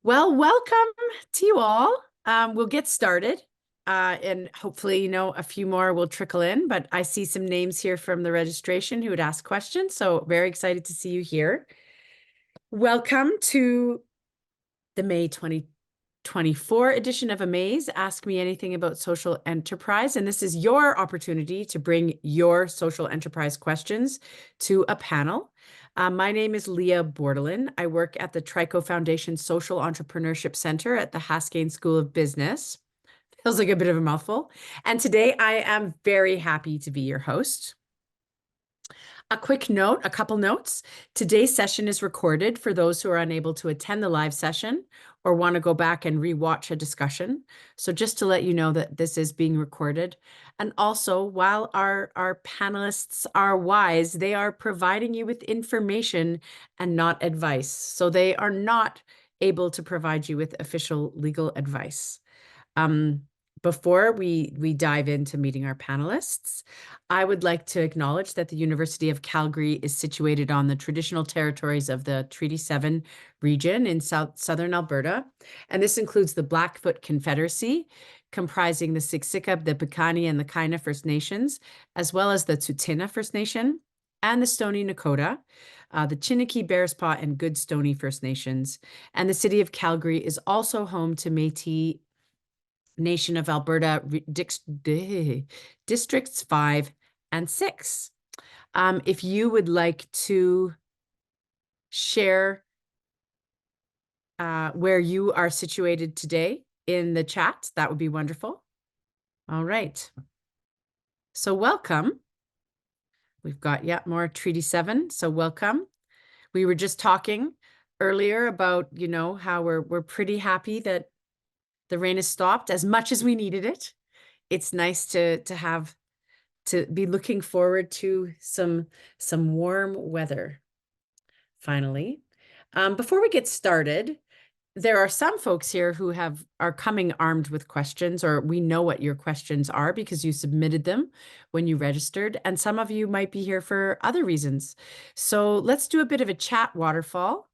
Well, welcome to you all. We'll get started, and hopefully, a few more will trickle in. But I see some names here from the registration who would ask questions, so very excited to see you here. Welcome to the May 2024 edition of AMAASE, Ask Me Anything About Social Enterprise. And this is your opportunity to bring your social enterprise questions to a panel. My name is Leah Bordelin. I work at the Trico Foundation Social Entrepreneurship Center at the Haskayne School of Business. Feels like a bit of a mouthful. And today I am very happy to be your host. A quick note, a couple notes. Today's session is recorded for those who are unable to attend the live session or want to go back and rewatch a discussion. So just to let you know that this is being recorded. And also, while our panelists are wise, they are providing you with information and not advice. So they are not able to provide you with official legal advice. Before we dive into meeting our panelists, I would like to acknowledge that the University of Calgary is situated on the traditional territories of the Treaty 7 region in southern Alberta. And this includes the Blackfoot Confederacy, comprising the Siksika, the Piikani, and the Kainai First Nations, as well as the Tsuut'ina First Nation and the Stoney Nakoda, the Chiniki, Bearspaw, and Good Stoney First Nations. And the city of Calgary is also home to Métis Nation of Alberta districts 5 and 6. If you would like to share where you are situated today in the chat, that would be wonderful. All right. So welcome. We've got yet more Treaty 7, so welcome. We were just talking earlier about, how we're pretty happy that the rain has stopped as much as we needed it. It's nice to be looking forward to some warm weather, finally. Before we get started, there are some folks here who are coming armed with questions, or we know what your questions are because you submitted them when you registered, and some of you might be here for other reasons. So let's do a bit of a chat waterfall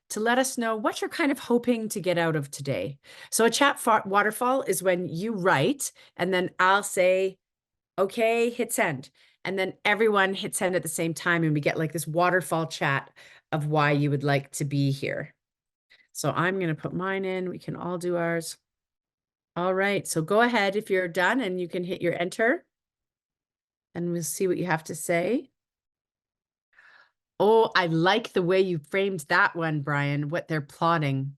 to let us know what you're kind of hoping to get out of today. So a chat waterfall is when you write, and then I'll say, okay, hit send. And then everyone hit send at the same time, and we get like this waterfall chat of why you would like to be here. So I'm going to put mine in. We can all do ours. All right. So go ahead if you're done, and you can hit your enter. And we'll see what you have to say. Oh, I like the way you framed that one, Brian, what they're plotting.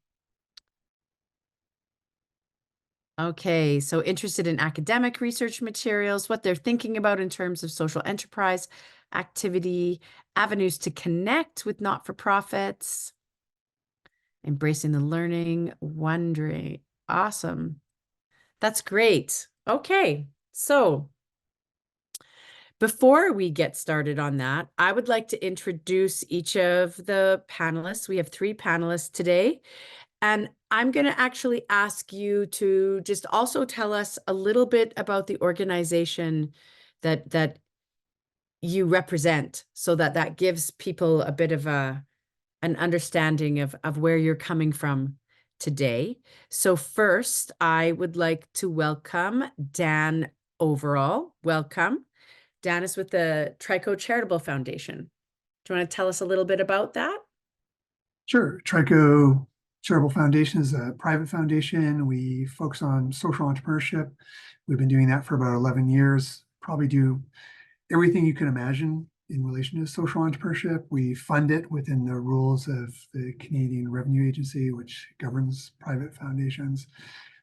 Okay, so interested in academic research materials, what they're thinking about in terms of social enterprise activity, avenues to connect with not-for-profits, embracing the learning, wondering. Awesome. That's great. Okay, so before we get started on that, I would like to introduce each of the panelists. We have 3 panelists today. And I'm going to actually ask you to just also tell us a little bit about the organization that you represent, so that gives people a bit of an understanding of where you're coming from today. So first, I would like to welcome Dan Overall. Welcome. Dan is with the Trico Charitable Foundation. Do you want to tell us a little bit about that? Sure. Trico Charitable Foundation is a private foundation. We focus on social entrepreneurship. We've been doing that for about 11 years. Probably do everything you can imagine in relation to social entrepreneurship. We fund it within the rules of the Canadian Revenue Agency, which governs private foundations.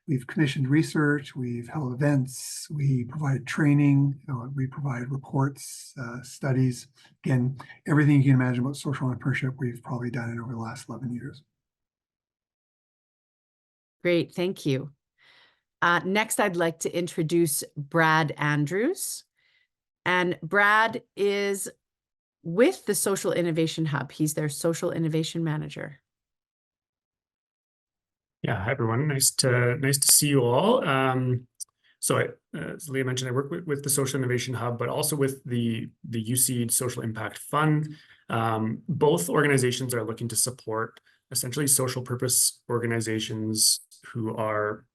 We've commissioned research, we've held events, we provide training, we provide reports, studies. Again, everything you can imagine about social entrepreneurship, we've probably done it over the last 11 years. Great, thank you. Next, I'd like to introduce Brad Andrews. And Brad is with the Social Innovation Hub. He's their Social Innovation Manager. Yeah, hi everyone. Nice to see you all. As Leah mentioned, I work with the Social Innovation Hub, but also with the UC Social Impact Fund. Both organizations are looking to support essentially social purpose organizations who are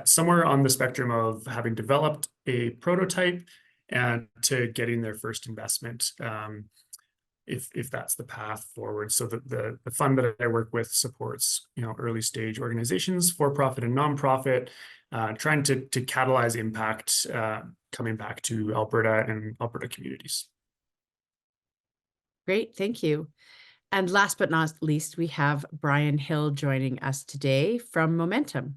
somewhere on the spectrum of having developed a prototype and to getting their first investment, if that's the path forward. So the fund that I work with supports, early stage organizations, for-profit and nonprofit, trying to catalyze impact coming back to Alberta and Alberta communities. Great, thank you. And last but not least, we have Brian Hill joining us today from Momentum.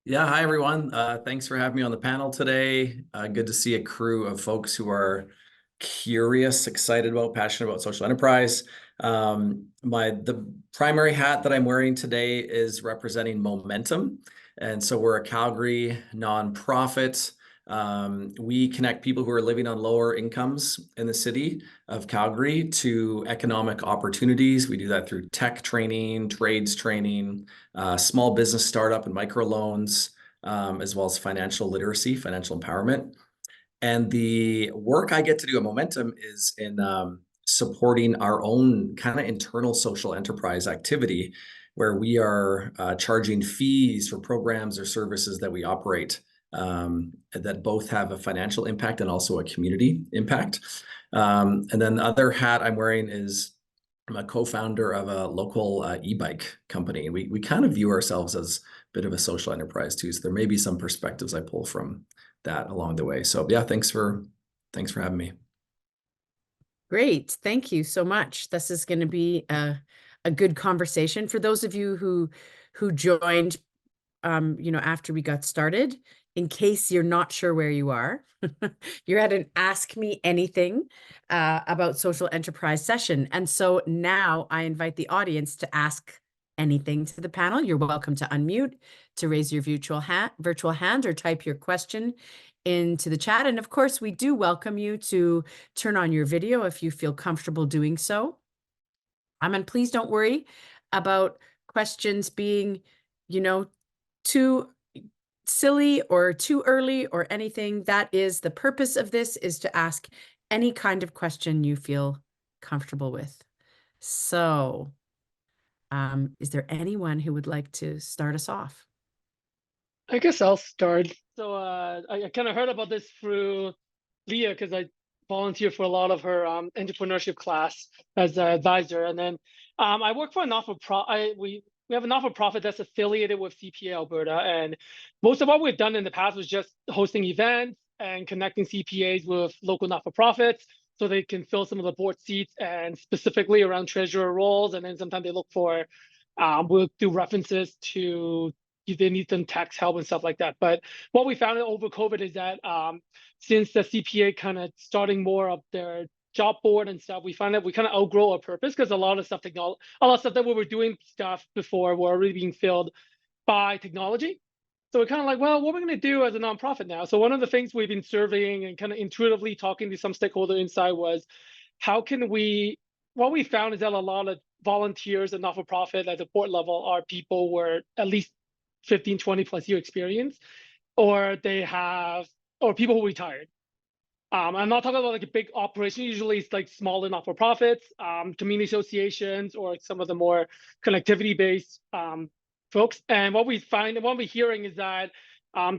Yeah, hi everyone. Thanks for having me on the panel today. Good to see a crew of folks who are curious, excited about, passionate about social enterprise. The primary hat that I'm wearing today is representing Momentum. And so we're a Calgary nonprofit. We connect people who are living on lower incomes in the city of Calgary to economic opportunities. We do that through tech training, trades training, small business startup and microloans, as well as financial literacy, financial empowerment. And the work I get to do at Momentum is in supporting our own kind of internal social enterprise activity, where we are charging fees for programs or services that we operate that both have a financial impact and also a community impact. And then the other hat I'm wearing is I'm a co-founder of a local e-bike company. And we kind of view ourselves as a bit of a social enterprise too. So there may be some perspectives I pull from that along the way. So yeah, thanks for having me. Great, thank you so much. This is going to be a good conversation for those of you who joined after we got started. In case you're not sure where you are, you're at an Ask Me Anything about social enterprise session. And so now I invite the audience to ask anything to the panel. You're welcome to unmute, to raise your virtual hand, or type your question into the chat. And of course, we do welcome you to turn on your video if you feel comfortable doing so. And please don't worry about questions being, too silly or too early or anything. That is the purpose of this, is to ask any kind of question you feel comfortable with. So, is there anyone who would like to start us off? I guess I'll start. So I kind of heard about this through Leah, because I volunteer for a lot of her entrepreneurship class as an advisor. And then I work for a not-for-profit. We have a not-for-profit that's affiliated with CPA Alberta. And most of what we've done in the past was just hosting events and connecting CPAs with local not-for-profits so they can fill some of the board seats, and specifically around treasurer roles. And then sometimes they look for, we'll do references to if they need some tax help and stuff like that. But what we found over COVID is that since the CPA kind of starting more of their job board and stuff, we find that we kind of outgrow our purpose, because a lot of stuff that we were doing stuff before were already being filled by technology. So we're kind of like, well, what are we going to do as a nonprofit now? So one of the things we've been surveying and kind of intuitively talking to some stakeholder inside was, what we found is that a lot of volunteers and not-for-profit at the board level are people who are at least 15, 20 plus year experience, or people who retired. I'm not talking about like a big operation. Usually it's like smaller not-for-profits, community associations, or some of the more connectivity-based folks. And what we find and what we're hearing is that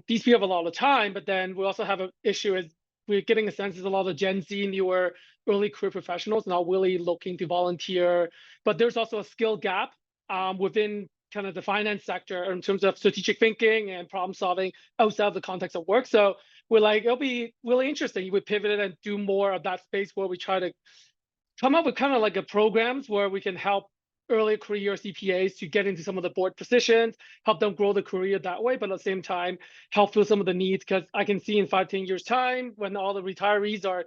these people have a lot of time, but then we also have an issue is we're getting a sense there's a lot of Gen Z, newer early career professionals not really looking to volunteer. But there's also a skill gap within kind of the finance sector in terms of strategic thinking and problem solving outside of the context of work. So we're like, it'll be really interesting. We pivoted and do more of that space where we try to come up with kind of like a programs where we can help early career CPAs to get into some of the board positions, help them grow the career that way, but at the same time, help fill some of the needs. Because I can see in 5-10 years time, when all the retirees are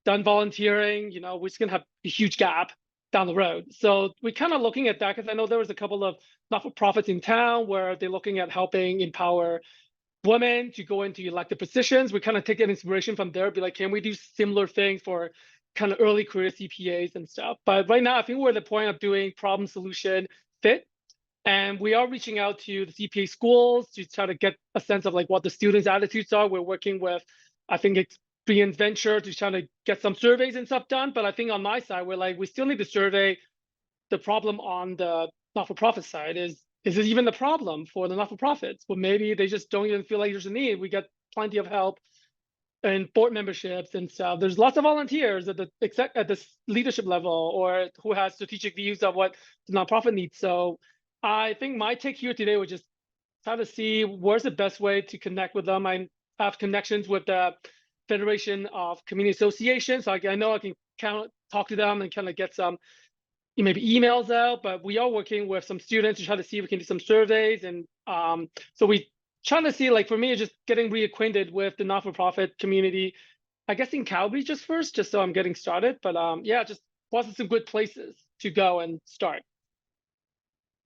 done volunteering, we're just gonna have a huge gap down the road. So we're kind of looking at that, because I know there was a couple of not-for-profits in town where they're looking at helping empower women to go into elected positions. We kind of take an inspiration from there, be like, can we do similar things for kind of early career CPAs and stuff? But right now, I think we're at the point of doing problem solution fit. And we are reaching out to the CPA schools to try to get a sense of like what the students' attitudes are. We're working with, I think it's being venture to try to get some surveys and stuff done. But I think on my side, we're like, we still need to survey the problem on the not-for-profit side. Is it even the problem for the not-for-profits? Well, maybe they just don't even feel like there's a need. We got plenty of help and board memberships and stuff. There's lots of volunteers at the leadership level, or who has strategic views of what the nonprofit needs. So I think my take here today was just try to see where's the best way to connect with them. I have connections with the Federation of Community Associations, so I know I can kind of talk to them and kind of get some maybe emails out. But we are working with some students to try to see if we can do some surveys, and so we trying to see, like, for me, just getting reacquainted with the not-for-profit community, I guess in Calgary just first, just so I'm getting started. But yeah, just wasn't some good places to go and start.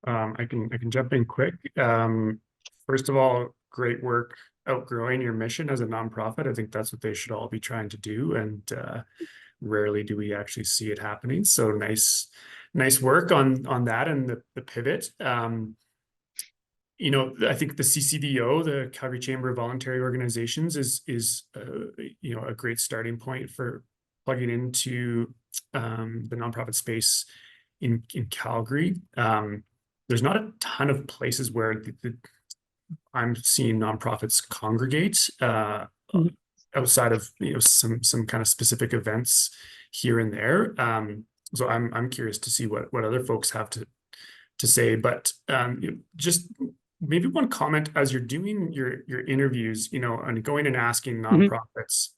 I can jump in quick. First of all, great work outgrowing your mission as a nonprofit. I think that's what they should all be trying to do, and rarely do we actually see it happening. So nice work on that and the pivot. You know, I think the CCVO, the Calgary Chamber of Voluntary Organizations, is you know, a great starting point for plugging into the nonprofit space in Calgary. There's not a ton of places where I'm seeing nonprofits congregate outside of, you know, some kind of specific events here and there. So I'm curious to see what other folks have to say. But just maybe one comment as you're doing your interviews, you know, and going and asking nonprofits,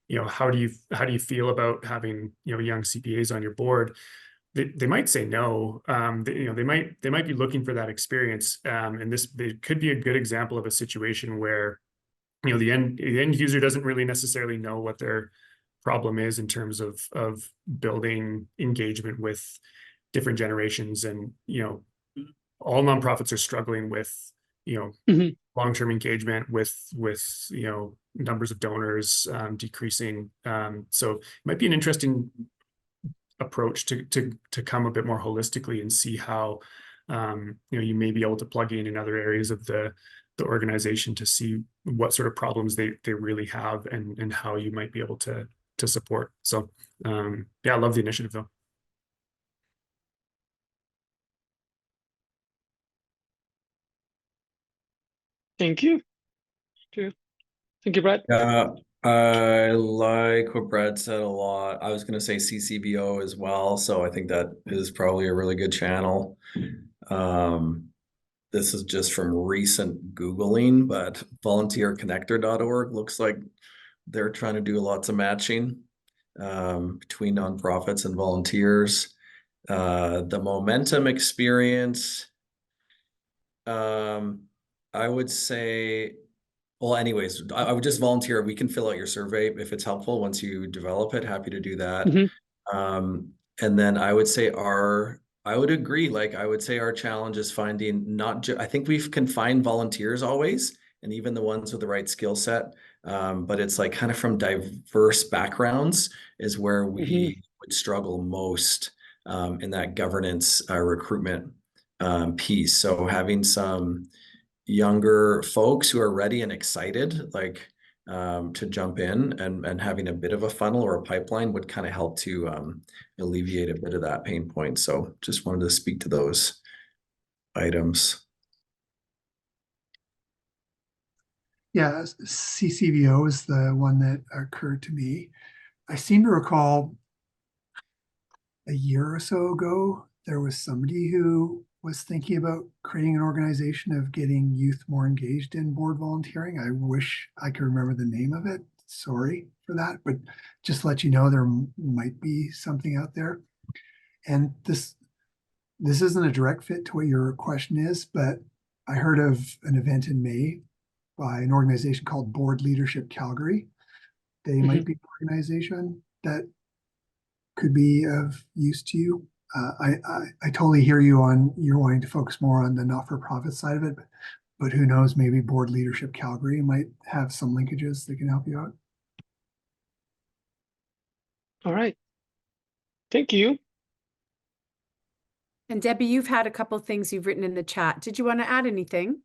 you know, how do you feel about having, you know, young CPAs on your board? They might say no. You know, they might be looking for that experience. And they could be a good example of a situation where, you know, the end user doesn't really necessarily know what their problem is in terms of building engagement with different generations. And, you know, all nonprofits are struggling with, you know, long-term engagement with, you know, numbers of donors decreasing. So it might be an interesting approach to come a bit more holistically and see how you know, you may be able to plug in other areas of the organization to see what sort of problems they really have, and how you might be able to support. So yeah, I love the initiative though. Thank you. Thank you, Brett. I like what Brad said a lot. I was going to say CCBO as well, so I think that is probably a really good channel. This is just from recent Googling, but volunteerconnector.org looks like they're trying to do lots of matching between nonprofits and volunteers. The Momentum Experience, I would say, well, anyways, I would just volunteer. We can fill out your survey if it's helpful once you develop it. Happy to do that. And then I would say I would agree. Like, I would say our challenge is finding I think we can find volunteers always, and even the ones with the right skill set. But it's like kind of from diverse backgrounds is where we would struggle most in that governance recruitment piece. So having some younger folks who are ready and excited, like to jump in, and having a bit of a funnel or a pipeline would kind of help to alleviate a bit of that pain point. So just wanted to speak to those items. Yeah, CCVO is the one that occurred to me. I seem to recall a year or so ago, there was somebody who was thinking about creating an organization of getting youth more engaged in board volunteering. I wish I could remember the name of it. Sorry for that, but just to let you know, there might be something out there. And this isn't a direct fit to what your question is, but I heard of an event in May by an organization called Board Leadership Calgary. They might be an organization that could be of use to you. I totally hear you on you're wanting to focus more on the not-for-profit side of it, but who knows, maybe Board Leadership Calgary might have some linkages that can help you out. All right. Thank you. And Debbie, you've had a couple of things you've written in the chat. Did you want to add anything?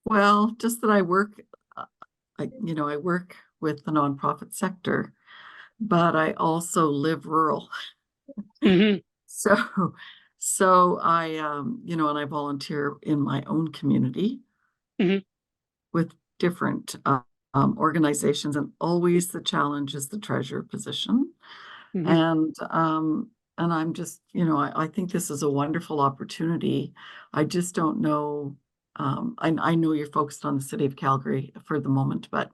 Well, just that I work, I work with the nonprofit sector, but I also live rural. Hmm. So, so I, and I volunteer in my own community Hmm. with different organizations, and always the challenge is the treasurer position. Hmm. And I'm just, I think this is a wonderful opportunity. I just don't know. I know you're focused on the city of Calgary for the moment, but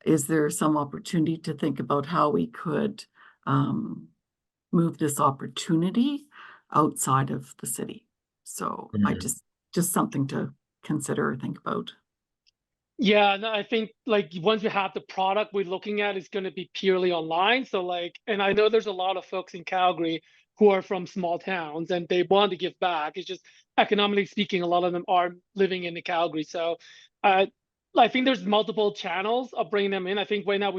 is there some opportunity to think about how we could move this opportunity outside of the city? So I just something to consider or think about. Yeah, no, I think like once we have the product we're looking at is going to be purely online. So like, and I know there's a lot of folks in Calgary who are from small towns and they want to give back. It's just economically speaking, a lot of them are living in the Calgary. So uh, I think there's multiple channels of bringing them in. I think right now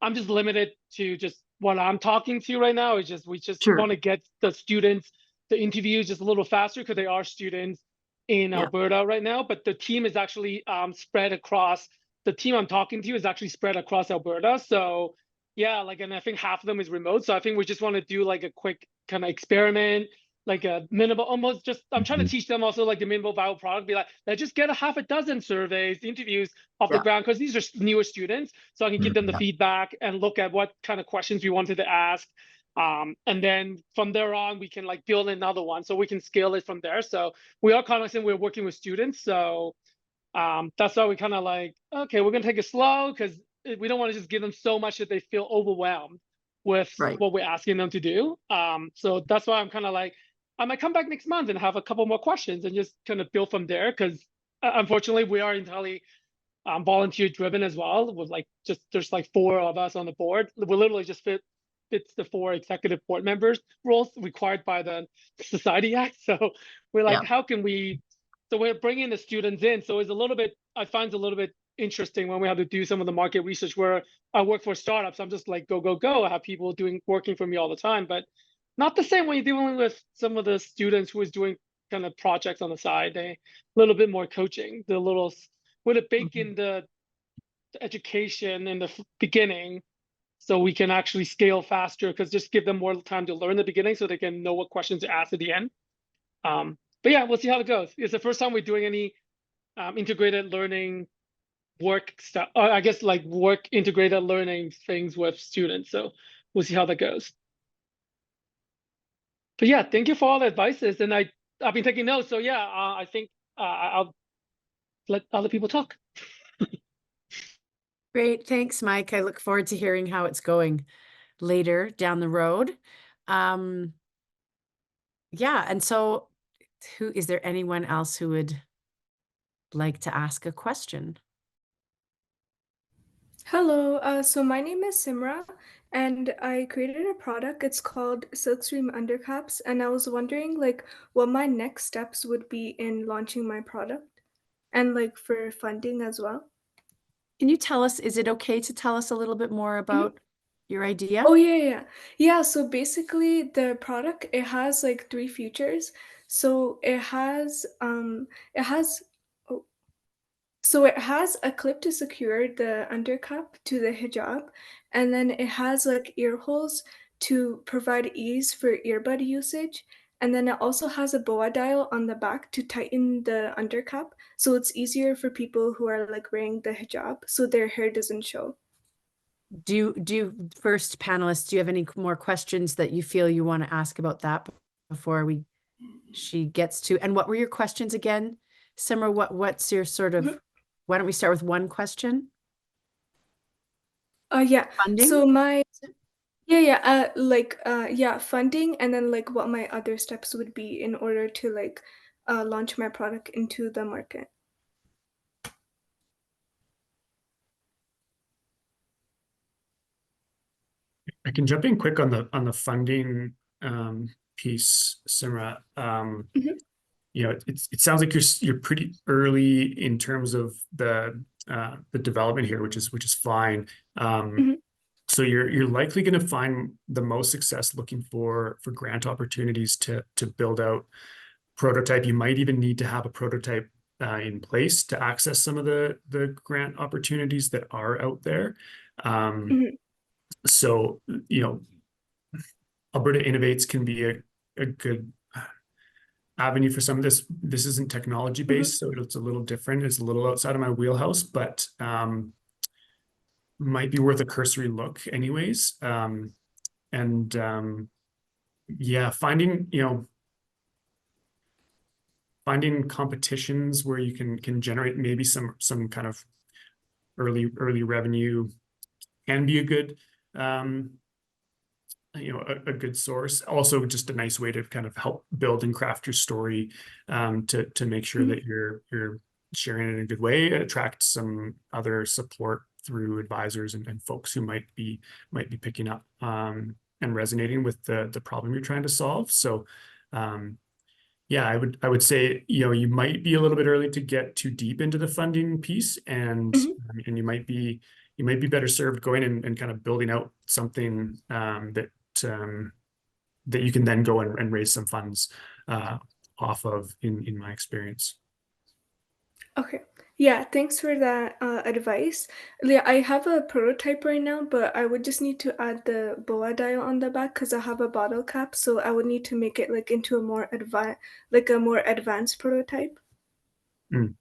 I'm just limited to just what I'm talking to right now. It's just we just Sure. want to get the students the interviews just a little faster because they are students in Yeah. Alberta right now, but the team is actually spread across. The team I'm talking to is actually spread across Alberta. So yeah, like, and I think half of them is remote. So I think we just want to do like a quick kind of experiment, like a minimal, almost just. I'm trying to teach them also like the minimal viable product. Be like, let's just get a half a dozen surveys, interviews off the Yeah. ground because these are newer students, so I can give them the Yeah. feedback and look at what kind of questions we wanted to ask. And then from there on, we can like build another one, so we can scale it from there. So we are cognizant we're working with students, so that's why we kind of like, okay, we're gonna take it slow because we don't want to just give them so much that they feel overwhelmed with Right. what we're asking them to do. So that's why I'm kind of like, I might come back next month and have a couple more questions and just kind of build from there because unfortunately we are entirely volunteer driven as well. With like just there's like 4 of us on the board. We literally just fits the 4 executive board members roles required by the Society Act. So we're like, Yeah. how can we? So we're bringing the students in. So it's a little bit. I find it a little bit interesting when we have to do some of the market research where I work for startups. I'm just like go go go. I have people working for me all the time, but not the same when you're dealing with some of the students who is doing kind of projects on the side. They a little bit more coaching. The little with a bake in the education in the beginning so we can actually scale faster because just give them more time to learn the beginning so they can know what questions to ask at the end. But yeah, we'll see how it goes. It's the first time we're doing any integrated learning work stuff. I guess like work integrated learning things with students. So we'll see how that goes. But yeah, thank you for all the advices. And I've been taking notes. So yeah, I think I'll let other people talk. Great. Thanks, Mike. I look forward to hearing how it's going later down the road. Yeah, and so is there anyone else who would like to ask a question? Hello, so my name is Simra, and I created a product. It's called Silkstream Undercaps, and I was wondering like what my next steps would be in launching my product and like for funding as well. Can you tell us, is it okay to tell us a little bit more about your idea? Oh yeah. So basically the product it has like 3 features. So it has oh, So it has a clip to secure the undercup to the hijab, and then it has like ear holes to provide ease for earbud usage. And then it also has a boa dial on the back to tighten the undercup, so it's easier for people who are like wearing the hijab, so their hair doesn't show. Do you first panelists, do you have any more questions that you feel you want to ask about that before she gets to, and what were your questions again? Simra, what's your sort of, why don't we start with one question? Yeah. Funding? So my funding and then like what my other steps would be in order to like launch my product into the market. I can jump in quick on the funding piece, Simra. It sounds like you're pretty early in terms of the development here, which is fine. So you're likely going to find the most success looking for grant opportunities to build out prototype. You might even need to have a prototype in place to access some of the grant opportunities that are out there. Mhm. So, you know, Alberta Innovates can be a good avenue for some of this. This isn't technology based, so it's a little different. It's a little outside of my wheelhouse, but might be worth a cursory look anyways. And yeah, finding, you know, finding competitions where you can generate maybe some kind of early revenue can be a good you know, a good source. Also just a nice way to kind of help build and craft your story, to make sure that you're sharing it in a good way, attract some other support through advisors and folks who might be picking up and resonating with the problem you're trying to solve. So yeah, I would say, you know, you might be a little bit early to get too deep into the funding piece, and you might be better served going and kind of building out something that you can then go and raise some funds off of, in my experience. Okay. Yeah, thanks for that advice. Yeah, I have a prototype right now, but I would just need to add the BOA dial on the back because I have a bottle cap, so I would need to make it like into a more advanced prototype. Mm.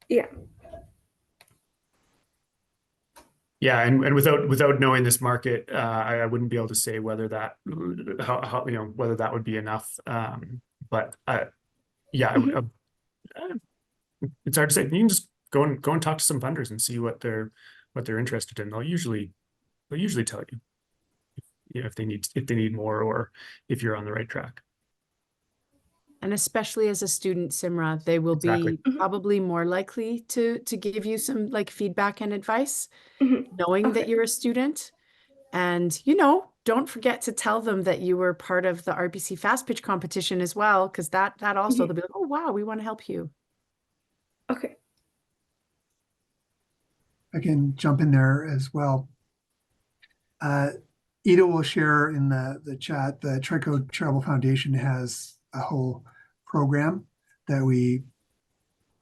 Yeah. Yeah, and without knowing this market, I wouldn't be able to say whether that how you know, whether that would be enough. But yeah, it's hard to say. You can just go and talk to some funders and see what they're interested in. They'll usually tell you, you know, if they need more, or if you're on the right track. And especially as a student, Simra, they will Exactly. be probably more likely to give you some like feedback and advice, knowing that Okay. you're a student. And, you know, don't forget to tell them that you were part of the RBC Fast Pitch competition as well, because that also they'll be like, oh wow, we want to help you. Okay. I can jump in there as well. Ida will share in the chat. The Trico Charitable Foundation has a whole program that we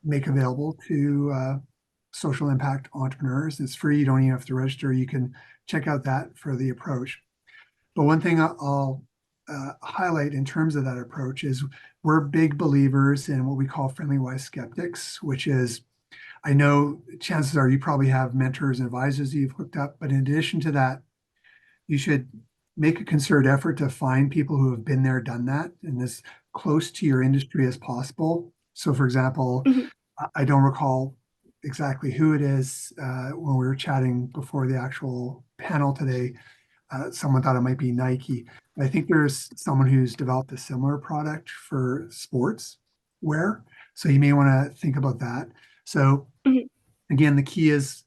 make available to social impact entrepreneurs. It's free. You don't even have to register. You can check out that for the approach. But one thing I'll highlight in terms of that approach is we're big believers in what we call friendly wise skeptics, which is, I know chances are you probably have mentors and advisors that you've hooked up, but in addition to that, you should make a concerted effort to find people who have been there, done that, and as close to your industry as possible. So for example, I don't recall exactly who it is. When we were chatting before the actual panel today, someone thought it might be Nike. I think there's someone who's developed a similar product for sports wear. So you may want to think about that. So again, the key is,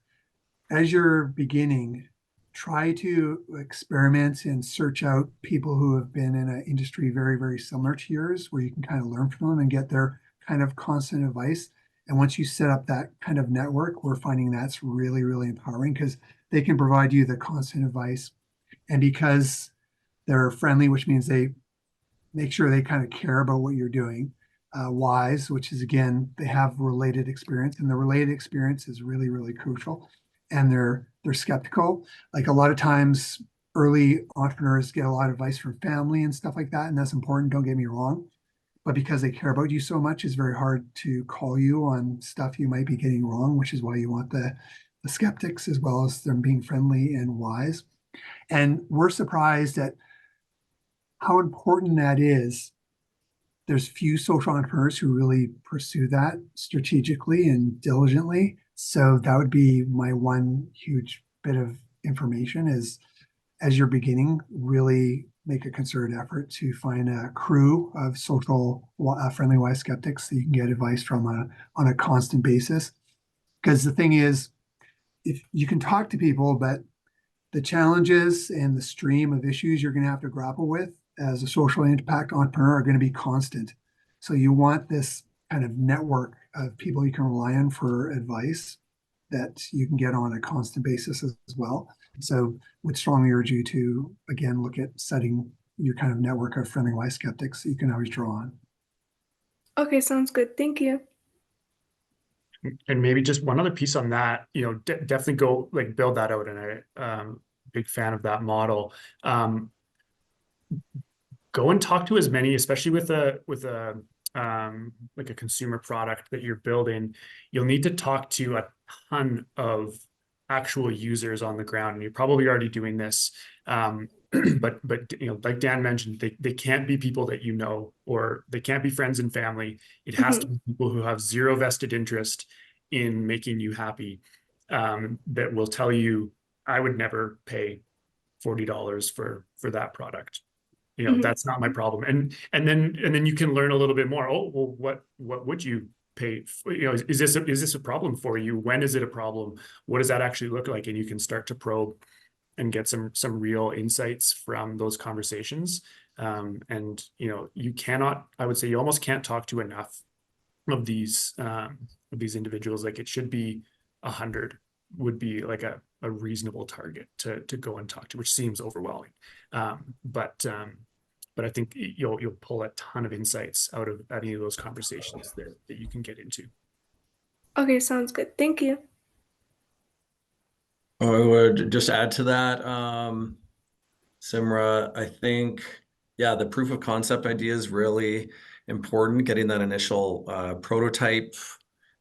as you're beginning, try to experiment and search out people who have been in an industry very, very similar to yours, where you can kind of learn from them and get their kind of constant advice. And once you set up that kind of network, we're finding that's really, really empowering because they can provide you the constant advice. And because they're friendly, which means they make sure they kind of care about what you're doing. Wise, which is, again, they have related experience, and the related experience is really, really crucial. And they're skeptical. Like a lot of times, early entrepreneurs get a lot of advice from family and stuff like that, and that's important. Don't get me wrong, but because they care about you so much, it's very hard to call you on stuff you might be getting wrong, which is why you want the skeptics as well as them being friendly and wise. And we're surprised at how important that is. There's few social entrepreneurs who really pursue that strategically and diligently. So that would be my one huge bit of information is, as you're beginning, really make a concerted effort to find a crew of social friendly wise skeptics that you can get advice from on a constant basis. Because the thing is, if you can talk to people, but the challenges and the stream of issues you're going to have to grapple with as a social impact entrepreneur are going to be constant. So you want this kind of network of people you can rely on for advice that you can get on a constant basis as well. So would strongly urge you to, again, look at setting your kind of network of friendly wise skeptics that you can always draw on. Okay, sounds good. Thank you. And maybe just one other piece on that, definitely go like build that out. And big fan of that model. Go and talk to as many, especially with a like a consumer product that you're building. You'll need to talk to a ton of actual users on the ground, and you're probably already doing this. But like Dan mentioned, they can't be people that you know, or they can't be friends and family. It has to be people who have zero vested interest in making you happy, that will tell you, I would never pay $40 for that product. That's not my problem. And then you can learn a little bit more. Oh, well, what would you pay for? Is this a problem for you? When is it a problem? What does that actually look like? And you can start to probe and get some real insights from those conversations. And you cannot, I would say you almost can't talk to enough of these individuals. Like, it should be 100 would be like a reasonable target to go and talk to, which seems overwhelming. But I think you'll pull a ton of insights out of any of those conversations that you can get into. Okay, sounds good. Thank you. I would just add to that, Simra, I think, yeah, the proof of concept idea is really important, getting that initial prototype.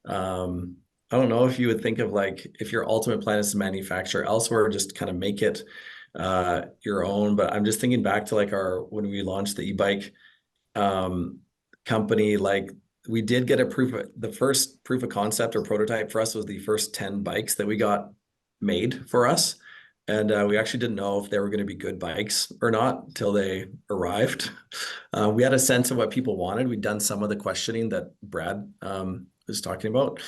I don't know if you would think of, like, if your ultimate plan is to manufacture elsewhere, just kind of make it your own. But I'm just thinking back to like when we launched the e-bike company, like we did get the first proof of concept or prototype for us was the first 10 bikes that we got made for us. And we actually didn't know if they were going to be good bikes or not until they arrived. We had a sense of what people wanted. We'd done some of the questioning that Brad was talking about.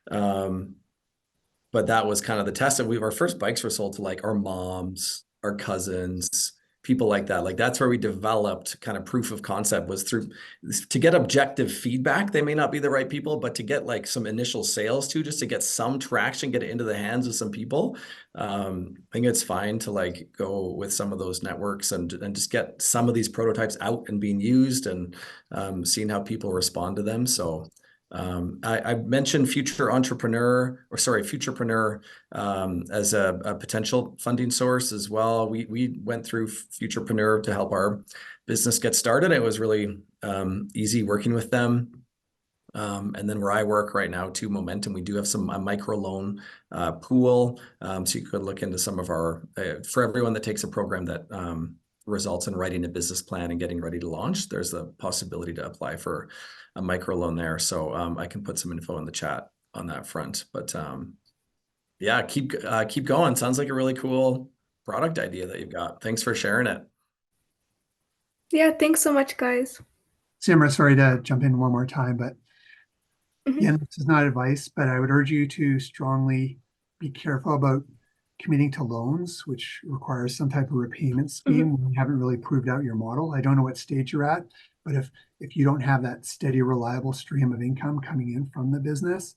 But that was kind of the test. And our first bikes were sold to like our moms, our cousins, people like that. Like, that's where we developed kind of proof of concept, was to get objective feedback. They may not be the right people, but to get like some initial sales too, just to get some traction, get it into the hands of some people. I think it's fine to like go with some of those networks and just get some of these prototypes out and being used, and seeing how people respond to them. So I mentioned Futurepreneur as a potential funding source as well. We went through Futurepreneur to help our business get started. It was really easy working with them. And then where I work right now too, Momentum, we do have a microloan pool. So you could look into some of our, for everyone that takes a program that results in writing a business plan and getting ready to launch, there's the possibility to apply for a microloan there. So I can put some info in the chat on that front. But yeah, keep going. Sounds like a really cool product idea that you've got. Thanks for sharing it. Yeah, thanks so much, guys. Simra, sorry to jump in one more time, but again, this is not advice, but I would urge you to strongly be careful about committing to loans, which requires some type of repayment scheme when you haven't really proved out your model. I don't know what stage you're at, but if you don't have that steady, reliable stream of income coming in from the business,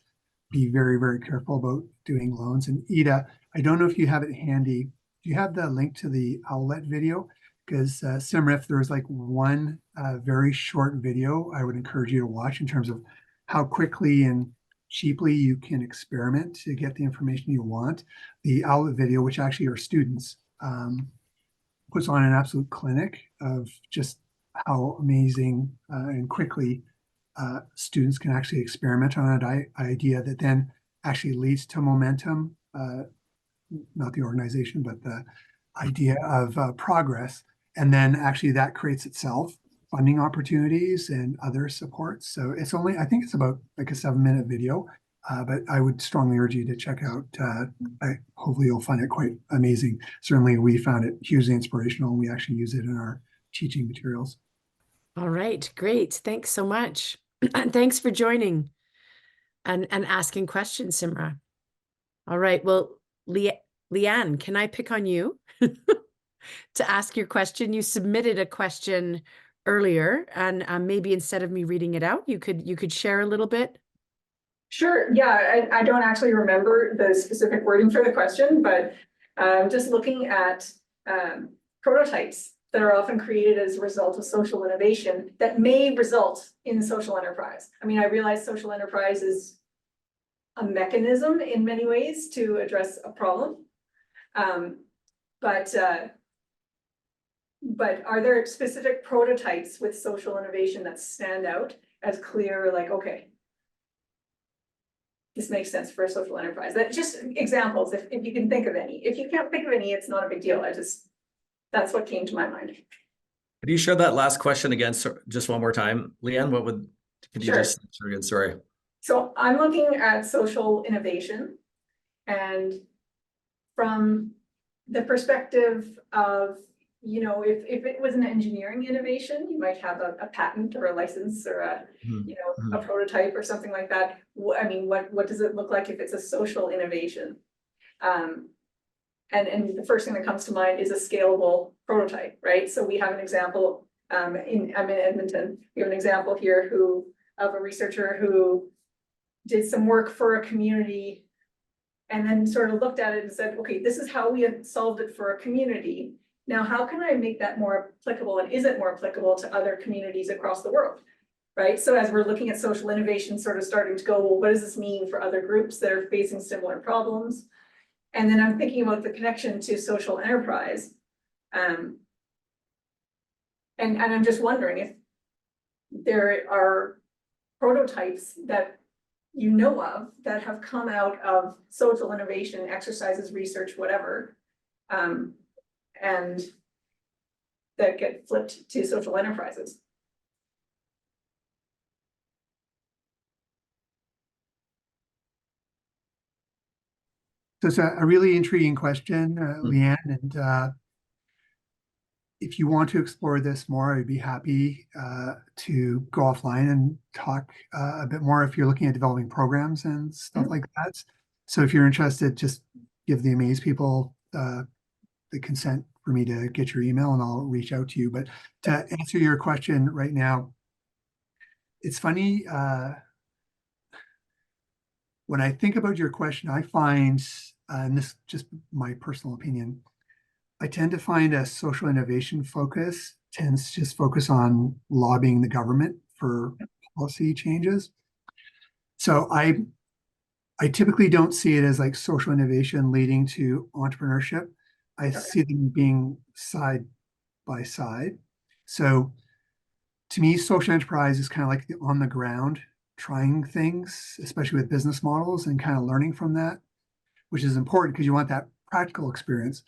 be very, very careful about doing loans. And Ida, I don't know if you have it handy. Do you have the link to the outlet video? Because Simra, if there's like one very short video, I would encourage you to watch in terms of how quickly and cheaply you can experiment to get the information you want. The outlet video, which actually are students, puts on an absolute clinic of just how amazing and quickly students can actually experiment on an idea that then actually leads to Momentum, not the organization, but the idea of progress. And then actually that creates itself funding opportunities and other supports. So I think it's about like a 7-minute video, but I would strongly urge you to check out. Hopefully you'll find it quite amazing. Certainly we found it hugely inspirational, and we actually use it in our teaching materials. All right, great. Thanks so much. And thanks for joining and asking questions, Simra. All right, well, Leanne, can I pick on you to ask your question? You submitted a question earlier, and maybe instead of me reading it out, you could share a little bit. Sure. Yeah, I don't actually remember the specific wording for the question, but just looking at prototypes that are often created as a result of social innovation that may result in social enterprise. I mean, I realize social enterprise is a mechanism in many ways to address a problem. But are there specific prototypes with social innovation that stand out as clear, like, okay, this makes sense for a social enterprise? That just examples, if you can think of any. If you can't think of any, it's not a big deal. That's what came to my mind. Could you share that last question again, just one more time, Leanne? Could you Sure. just answer again? Sorry. So I'm looking at social innovation, and from the perspective of, you know, if it was an engineering innovation, you might have a patent or a license or a, you know, a prototype or something like that. I mean, what does it look like if it's a social innovation? And the first thing that comes to mind is a scalable prototype, right? So we have an example, I'm in Edmonton. We have an example here of a researcher who did some work for a community and then sort of looked at it and said, okay, this is how we have solved it for a community. Now, how can I make that more applicable, and is it more applicable to other communities across the world, right? So as we're looking at social innovation, sort of starting to go, well, what does this mean for other groups that are facing similar problems? And then I'm thinking about the connection to social enterprise. And I'm just wondering if there are prototypes that you know of that have come out of social innovation exercises, research, whatever, and that get flipped to social enterprises. So it's a really intriguing question, Leanne, and if you want to explore this more, I'd be happy to go offline and talk a bit more if you're looking at developing programs and stuff like that. So if you're interested, just give the AMAASE people the consent for me to get your email and I'll reach out to you. But to answer your question right now, it's funny, when I think about your question, I find, and this is just my personal opinion, I tend to find a social innovation focus tends to just focus on lobbying the government for policy changes. So I typically don't see it as like social innovation leading to entrepreneurship. I see them being side by side. So to me, social enterprise is kind of like the on the ground trying things, especially with business models and kind of learning from that, which is important because you want that practical experience.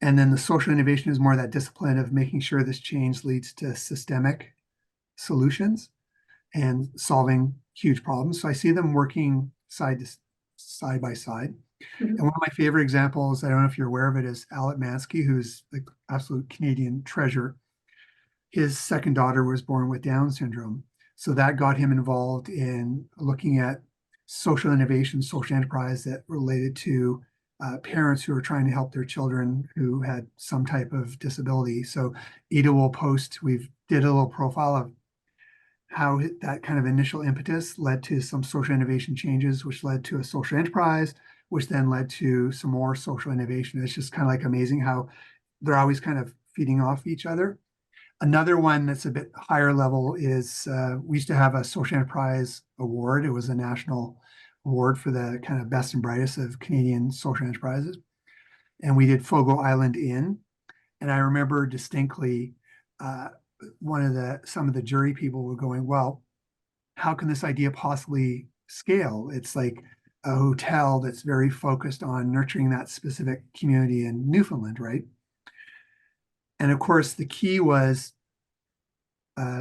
And then the social innovation is more that discipline of making sure this change leads to systemic solutions and solving huge problems. So I see them working side by side. And one of my favorite examples, I don't know if you're aware of it, is AMAASE, who's the absolute Canadian treasure. His second daughter was born with Down syndrome. So that got him involved in looking at social innovation, social enterprise that related to parents who are trying to help their children who had some type of disability. So Ada will post, we've did a little profile of how that kind of initial impetus led to some social innovation changes, which led to a social enterprise, which then led to some more social innovation. It's just kind of like amazing how they're always kind of feeding off each other. Another one that's a bit higher level is we used to have a social enterprise award. It was a national award for the kind of best and brightest of Canadian social enterprises. And we did Fogo Island Inn. And I remember distinctly some of the jury people were going, well, how can this idea possibly scale? It's like a hotel that's very focused on nurturing that specific community in Newfoundland, right? And of course, the key was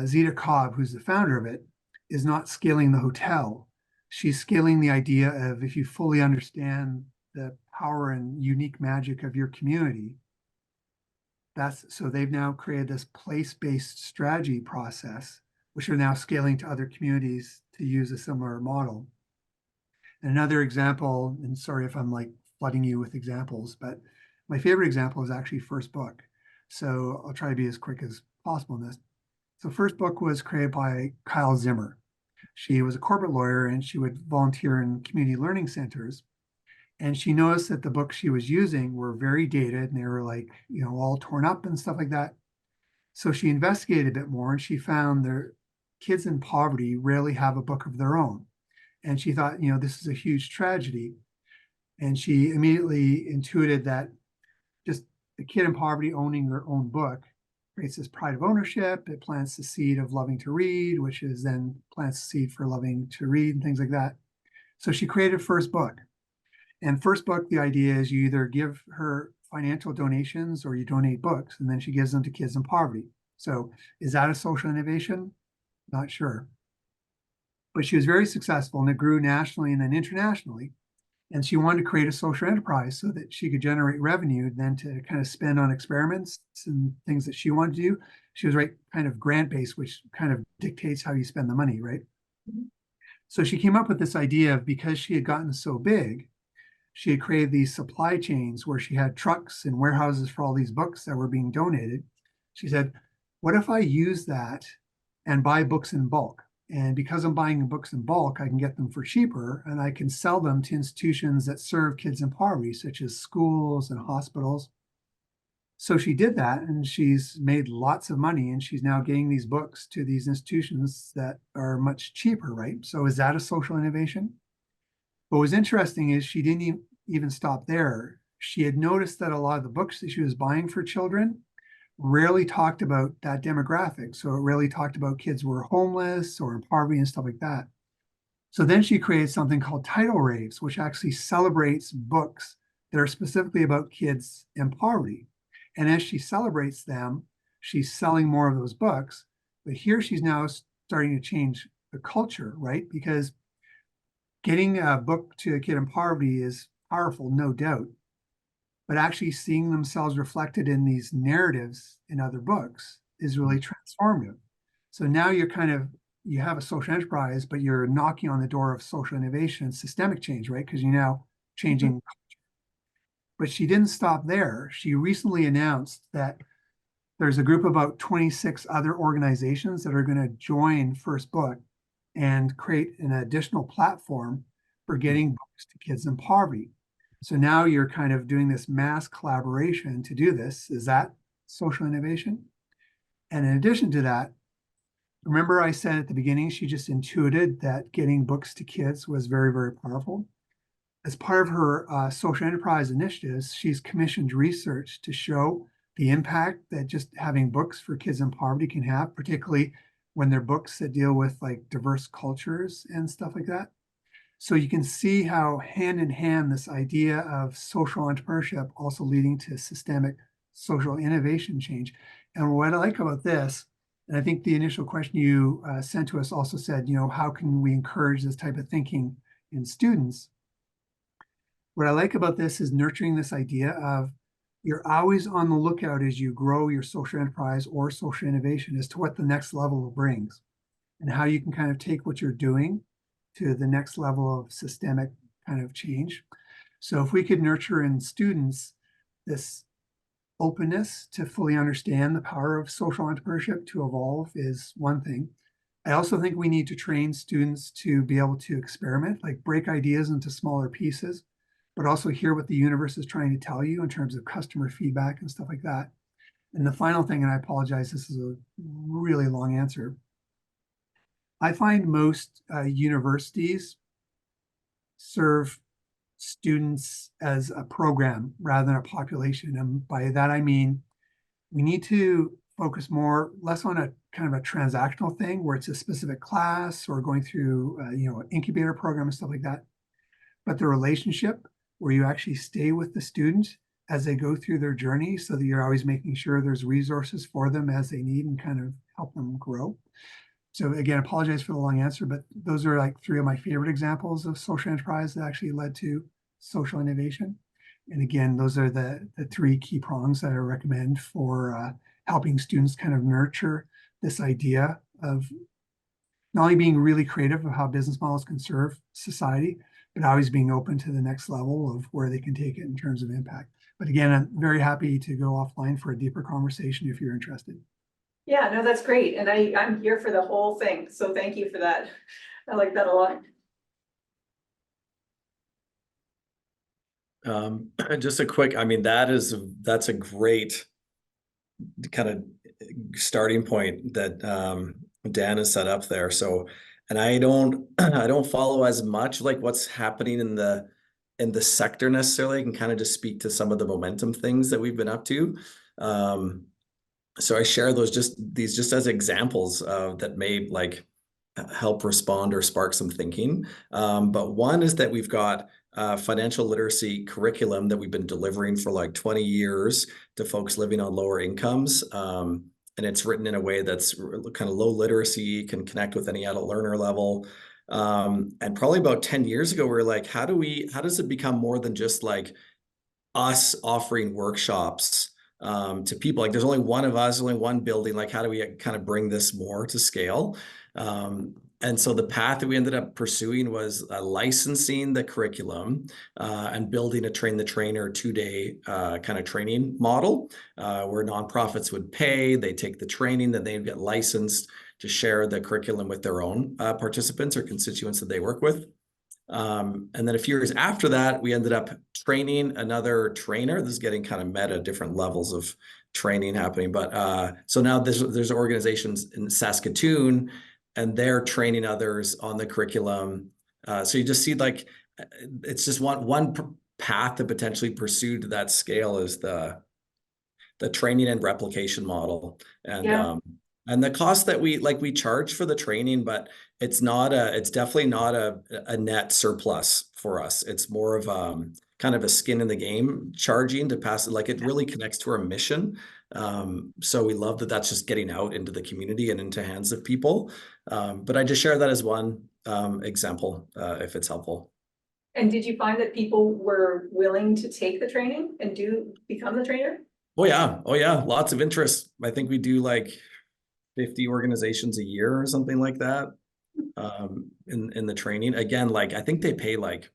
Zita Cobb, who's the founder of it, is not scaling the hotel. She's scaling the idea of if you fully understand the power and unique magic of your community. So they've now created this place-based strategy process, which are now scaling to other communities to use a similar model. And another example, and sorry if I'm like flooding you with examples, but my favorite example is actually First Book. So I'll try to be as quick as possible in this. So First Book was created by Kyle Zimmer. She was a corporate lawyer and she would volunteer in community learning centers. And she noticed that the books she was using were very dated and they were like, you know, all torn up and stuff like that. So she investigated a bit more and she found their kids in poverty rarely have a book of their own. And she thought, this is a huge tragedy. And she immediately intuited that just a kid in poverty owning their own book creates this pride of ownership. It plants the seed of loving to read, which is then plants the seed for loving to read and things like that. So she created First Book. And First Book, the idea is you either give her financial donations or you donate books, and then she gives them to kids in poverty. So is that a social innovation? Not sure. But she was very successful, and it grew nationally and then internationally. And she wanted to create a social enterprise so that she could generate revenue, then to kind of spend on experiments and things that she wanted to do. She was right kind of grant-based, which kind of dictates how you spend the money, right? Mm-hmm. So she came up with this idea of, because she had gotten so big, she had created these supply chains where she had trucks and warehouses for all these books that were being donated. She said, what if I use that and buy books in bulk? And because I'm buying books in bulk, I can get them for cheaper, and I can sell them to institutions that serve kids in poverty, such as schools and hospitals. So she did that, and she's made lots of money, and she's now getting these books to these institutions that are much cheaper, right? So is that a social innovation? What was interesting is she didn't even stop there. She had noticed that a lot of the books that she was buying for children rarely talked about that demographic. So it rarely talked about kids who were homeless or in poverty and stuff like that. So then she created something called title raves, which actually celebrates books that are specifically about kids in poverty. And as she celebrates them, she's selling more of those books. But here she's now starting to change the culture, right? Because getting a book to a kid in poverty is powerful, no doubt. But actually seeing themselves reflected in these narratives in other books is really transformative. So now you have a social enterprise, but you're knocking on the door of social innovation and systemic change, right? Because you're now changing culture. But she didn't stop there. She recently announced that there's a group of about 26 other organizations that are going to join First Book and create an additional platform for getting books to kids in poverty. So now you're kind of doing this mass collaboration to do this. Is that social innovation? And in addition to that, remember I said at the beginning, she just intuited that getting books to kids was very, very powerful. As part of her social enterprise initiatives, she's commissioned research to show the impact that just having books for kids in poverty can have, particularly when they're books that deal with like diverse cultures and stuff like that. So you can see how hand in hand this idea of social entrepreneurship also leading to systemic social innovation change. And what I like about this, and I think the initial question you sent to us also said, how can we encourage this type of thinking in students? What I like about this is nurturing this idea of you're always on the lookout as you grow your social enterprise or social innovation as to what the next level brings and how you can kind of take what you're doing to the next level of systemic kind of change. So if we could nurture in students this openness to fully understand the power of social entrepreneurship to evolve is one thing. I also think we need to train students to be able to experiment, like break ideas into smaller pieces, but also hear what the universe is trying to tell you in terms of customer feedback and stuff like that. And the final thing, and I apologize, this is a really long answer. I find most universities serve students as a program rather than a population. And by that, I mean, we need to focus less on a kind of a transactional thing where it's a specific class or going through, an incubator program and stuff like that. But the relationship where you actually stay with the student as they go through their journey so that you're always making sure there's resources for them as they need and kind of help them grow. So again, I apologize for the long answer, but those are like three of my favorite examples of social enterprise that actually led to social innovation. And again, those are the three key prongs that I recommend for helping students kind of nurture this idea of not only being really creative of how business models can serve society, but always being open to the next level of where they can take it in terms of impact. But again, I'm very happy to go offline for a deeper conversation if you're interested. Yeah, no, that's great. And I'm here for the whole thing. So thank you for that. I like that a lot. Just a quick, that's a great kind of starting point that Dan has set up there. So and I don't I don't follow as much like what's happening in the sector necessarily. I can kind of just speak to some of the momentum things that we've been up to. So I share these just as examples that may like help respond or spark some thinking. But one is that we've got financial literacy curriculum that we've been delivering for like 20 years to folks living on lower incomes. And it's written in a way that's kind of low literacy, can connect with any adult learner level. And probably about 10 years ago, we were like, how does it become more than just like us offering workshops to people? Like there's only one of us, only one building. Like how do we kind of bring this more to scale? And so the path that we ended up pursuing was licensing the curriculum and building a train the trainer 2-day kind of training model where nonprofits would pay, they take the training, then they'd get licensed to share the curriculum with their own participants or constituents that they work with. And then a few years after that, we ended up training another trainer. This is getting kind of meta, different levels of training happening. But so now there's organizations in Saskatoon, and they're training others on the curriculum. So you just see like it's just one path to potentially pursue to that scale is the training and replication model. And the cost that we charge for the training, but it's definitely not a net surplus for us. It's more of kind of a skin in the game charging to pass it. Like it really connects to our mission. So we love that that's just getting out into the community and into hands of people. But I just share that as one example, if it's helpful. And did you find that people were willing to take the training and become the trainer? Oh yeah. Lots of interest. I think we do like 50 organizations a year or something like that in the training. Again, like I think they pay like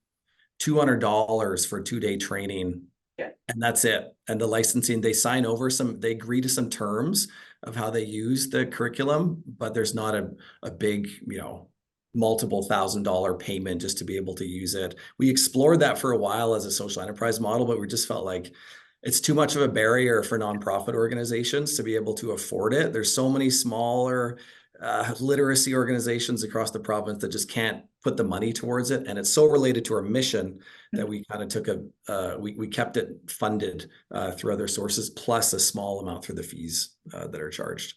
$200 for a 2-day training. Yeah. And that's it. And the licensing, they sign over they agree to some terms of how they use the curriculum, but there's not a big, multiple $1,000 payment just to be able to use it. We explored that for a while as a social enterprise model, but we just felt like it's too much of a barrier for nonprofit organizations to be able to afford it. There's so many smaller literacy organizations across the province that just can't put the money towards it. And it's so related to our mission that we kind of took we kept it funded through other sources, plus a small amount through the fees that are charged.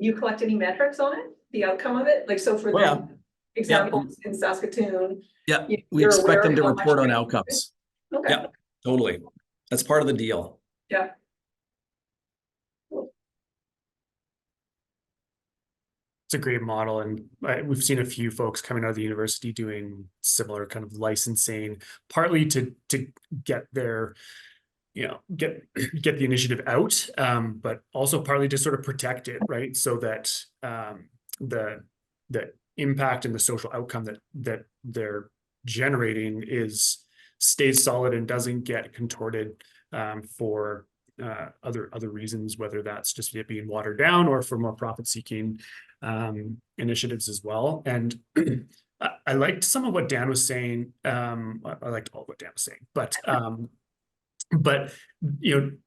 You collect any metrics on it? The outcome of it? Like, so for the examples in Saskatoon. Yeah, we expect them to report on outcomes. Okay. Yeah, totally. That's part of the deal. Yeah. It's a great model, and we've seen a few folks coming out of the university doing similar kind of licensing, partly to get their, get the initiative out, but also partly to sort of protect it, right? So that the impact and the social outcome that they're generating stays solid and doesn't get contorted for other reasons, whether that's just it being watered down or for more profit-seeking initiatives as well. And I liked some of what Dan was saying. I liked all of what Dan was saying, but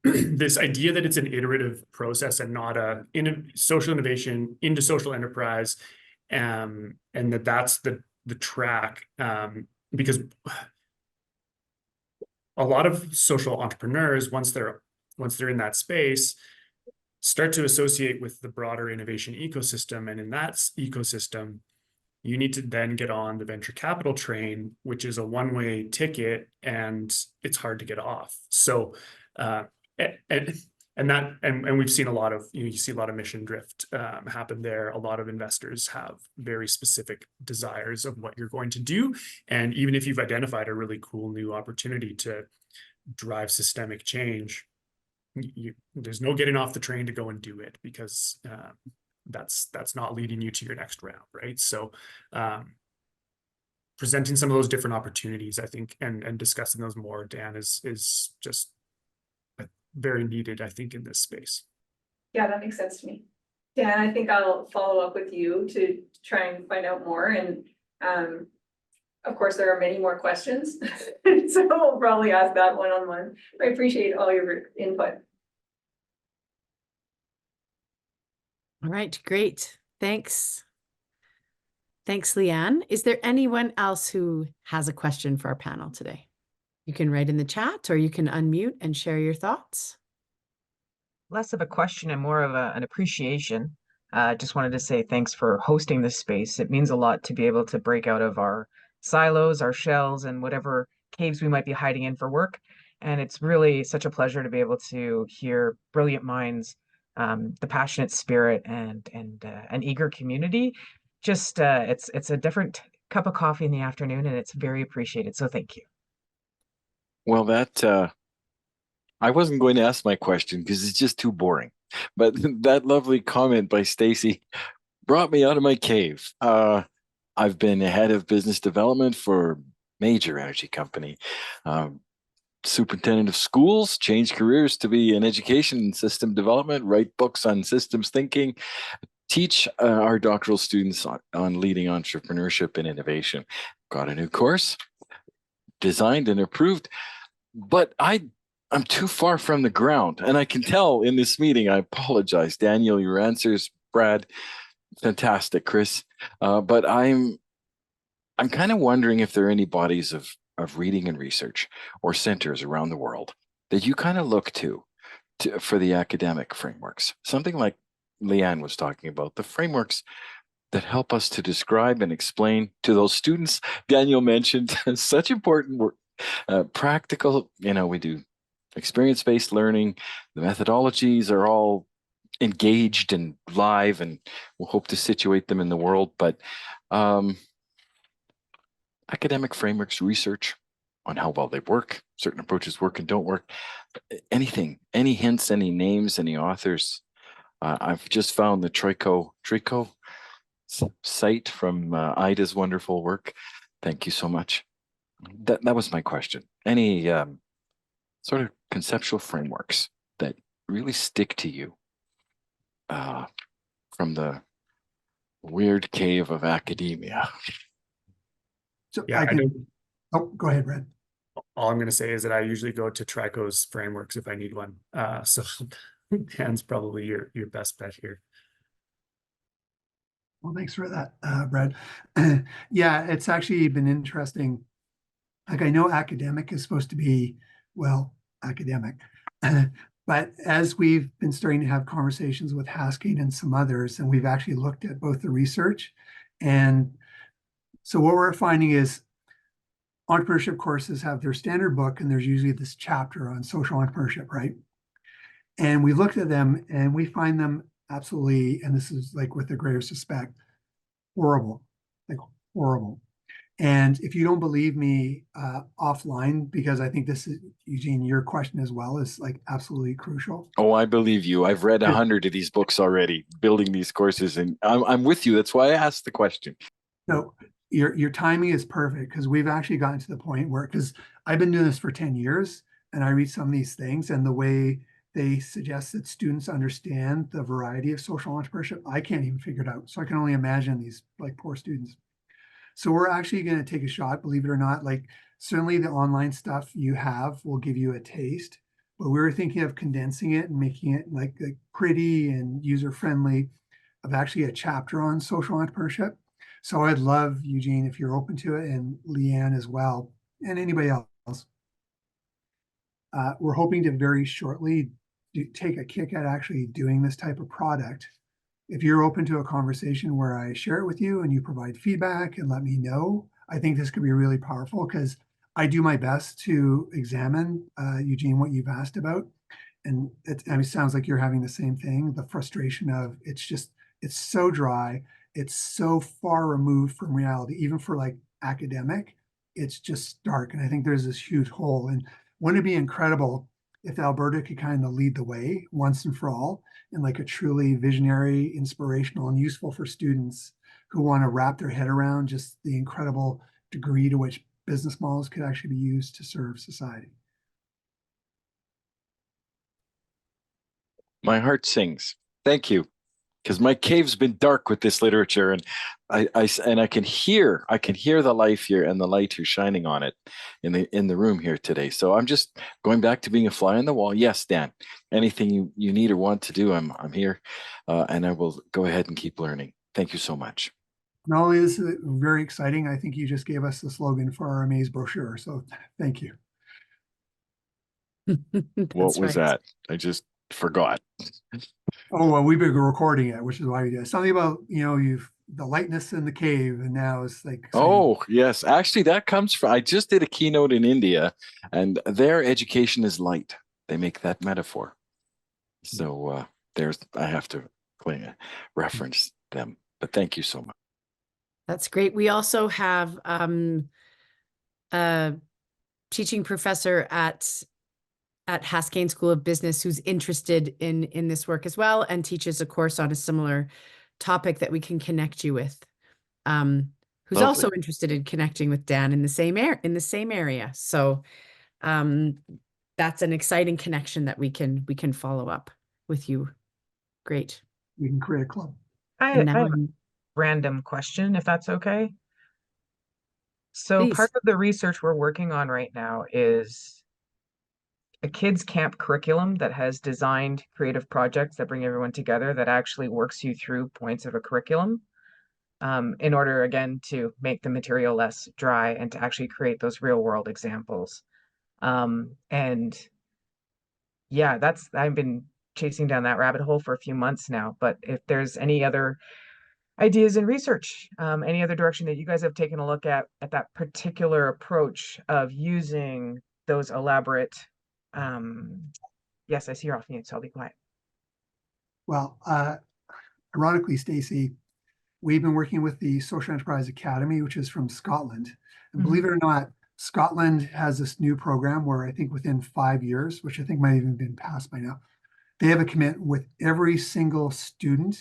this idea that it's an iterative process and not social innovation into social enterprise, and that's the track, because a lot of social entrepreneurs, once they're in that space, start to associate with the broader innovation ecosystem. And in that ecosystem, you need to then get on the venture capital train, which is a one-way ticket, and it's hard to get off. So, and we've seen a lot of, you see a lot of mission drift happen there. A lot of investors have very specific desires of what you're going to do. And even if you've identified a really cool new opportunity to drive systemic change, there's no getting off the train to go and do it, because that's not leading you to your next round, right? So presenting some of those different opportunities, I think, and discussing those more, Dan, is just very needed, I think, in this space. Yeah, that makes sense to me. Dan, I think I'll follow up with you to try and find out more. And of course, there are many more questions, so we'll probably ask that one-on-one. I appreciate all your input. All right, great. Thanks. Thanks, Leanne. Is there anyone else who has a question for our panel today? You can write in the chat or you can unmute and share your thoughts. Less of a question and more of an appreciation. Just wanted to say thanks for hosting this space. It means a lot to be able to break out of our silos, our shells, and whatever caves we might be hiding in for work. And it's really such a pleasure to be able to hear brilliant minds, the passionate spirit, and an eager community. Just it's a different cup of coffee in the afternoon, and it's very appreciated. So thank you. Well, that I wasn't going to ask my question because it's just too boring. But that lovely comment by Stacy brought me out of my cave. I've been head of business development for a major energy company, superintendent of schools, changed careers to be in education and system development, write books on systems thinking, teach our doctoral students on leading entrepreneurship and innovation. Got a new course, designed and approved, but I'm too far from the ground. And I can tell in this meeting, I apologize, Daniel, your answers, Brad, fantastic, Chris. But I'm kind of wondering if there are any bodies of reading and research or centers around the world that you kind of look to for the academic frameworks. Something like Leanne was talking about, the frameworks that help us to describe and explain to those students Daniel mentioned, such important work, practical, we do experience-based learning. The methodologies are all engaged and live, and we'll hope to situate them in the world. But academic frameworks, research on how well they work, certain approaches work and don't work, anything, any hints, any names, any authors. I've just found the Trico site from Ida's wonderful work. Thank you so much. That was my question. Any sort of conceptual frameworks that really stick to you from the weird cave of academia? So Yeah, oh, go ahead, Red. all I'm going to say is that I usually go to Trico's frameworks if I need one. So Dan's probably your best bet here. Well, thanks for that, Brad. Yeah, it's actually been interesting. Like, I know academic is supposed to be, well, academic. But as we've been starting to have conversations with Haskell and some others, and we've actually looked at both the research, and so what we're finding is entrepreneurship courses have their standard book, and there's usually this chapter on social entrepreneurship, right? And we looked at them and we find them absolutely, and this is like with the greatest respect, horrible, like horrible. And if you don't believe me offline, because I think this is, Eugene, your question as well is like absolutely crucial. Oh, I believe you. I've read 100 of these books already, building these courses, and I'm with you. That's why I asked the question. No, your timing is perfect, because we've actually gotten to the point where, because I've been doing this for 10 years and I read some of these things, and the way they suggest that students understand the variety of social entrepreneurship, I can't even figure it out. So I can only imagine these like poor students. So we're actually going to take a shot, believe it or not. Like, certainly the online stuff you have will give you a taste, but we were thinking of condensing it and making it like pretty and user-friendly, of actually a chapter on social entrepreneurship. So I'd love, Eugene, if you're open to it, and Leanne as well, and anybody else. We're hoping to very shortly take a kick at actually doing this type of product. If you're open to a conversation where I share it with you and you provide feedback and let me know, I think this could be really powerful, because I do my best to examine, Eugene, what you've asked about. And it sounds like you're having the same thing, the frustration of it's so dry, it's so far removed from reality, even for like academic, it's just dark. And I think there's this huge hole. And wouldn't it be incredible if Alberta could kind of lead the way once and for all, in like a truly visionary, inspirational, and useful for students who want to wrap their head around just the incredible degree to which business models could actually be used to serve society. My heart sings. Thank you. Because my cave's been dark with this literature, and I can hear the life here and the light who's shining on it in the room here today. So I'm just going back to being a fly on the wall. Yes, Dan, anything you need or want to do, I'm here, and I will go ahead and keep learning. Thank you so much. Not only is it very exciting, I think you just gave us the slogan for our AMAASE brochure, so thank you. What was right. that? I just forgot. Oh, well, we've been recording it, which is why we did something about, the lightness in the cave, and now it's like saying, Oh, yes. Actually, that comes from, I just did a keynote in India, and their education is light. They make that metaphor. So I have to reference them. But thank you so much. That's great. We also have a teaching professor at Haskayne School of Business who's interested in this work as well and teaches a course on a similar topic that we can connect you with. Who's Lovely. also interested in connecting with Dan in the same area. So that's an exciting connection that we can follow up with you. Great. we can create a club. I And now have a I'm- random question, if that's okay. So Please. part of the research we're working on right now is a kids camp curriculum that has designed creative projects that bring everyone together that actually works you through points of a curriculum in order, again, to make the material less dry and to actually create those real world examples. And yeah, I've been chasing down that rabbit hole for a few months now, but if there's any other ideas in research, any other direction that you guys have taken a look at that particular approach of using those elaborate, yes, I see you're off mute, so I'll be quiet. Well, ironically, Stacy, we've been working with the Social Enterprise Academy, which is from Scotland. And believe it or not, Scotland has this new program where I think within 5 years, which I think might even been passed by now, they have a commitment with every single student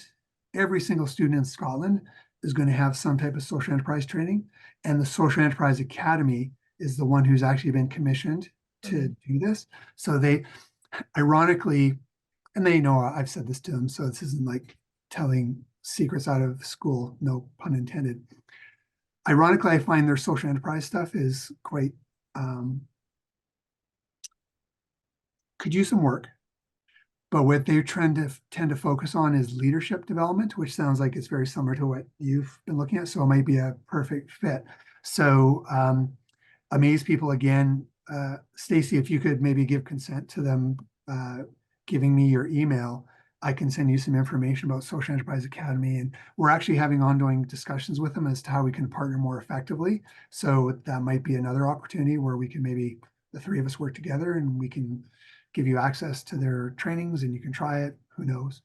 in Scotland is going to have some type of social enterprise training. And the Social Enterprise Academy is the one who's actually been commissioned to do this. So they, ironically, and they know I've said this to them, so this isn't like telling secrets out of school, no pun intended. Ironically, I find their social enterprise stuff is quite, could use some work. But what they tend to focus on is leadership development, which sounds like it's very similar to what you've been looking at. So it might be a perfect fit. So AMAASE people again, Stacy, if you could maybe give consent to them giving me your email, I can send you some information about Social Enterprise Academy. And we're actually having ongoing discussions with them as to how we can partner more effectively. So that might be another opportunity where we can maybe the three of us work together and we can give you access to their trainings and you can try it. Who knows?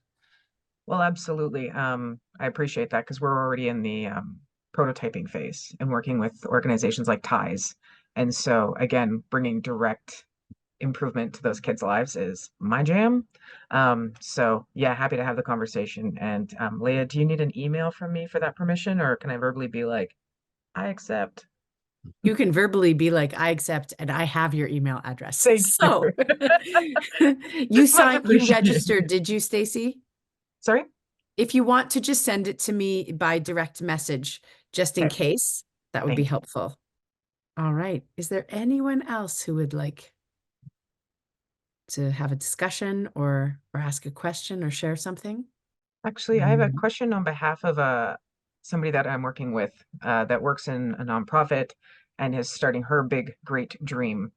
Well, absolutely. I appreciate that because we're already in the prototyping phase and working with organizations like TIES. And so, again, bringing direct improvement to those kids' lives is my jam. So, yeah, happy to have the conversation. And Leah, do you need an email from me for that permission, or can I verbally be like, I accept? You can verbally be like, I accept, and I have your email address. Thank So you. you registered, did you, Stacy? Sorry? If you want to just send it to me by direct message, just in Okay. case, that would be Thank you. helpful. All right. Is there anyone else who would like to have a discussion or ask a question or share something? Actually, I have a question on behalf of somebody that I'm working with that works in a nonprofit and is starting her big, great dream.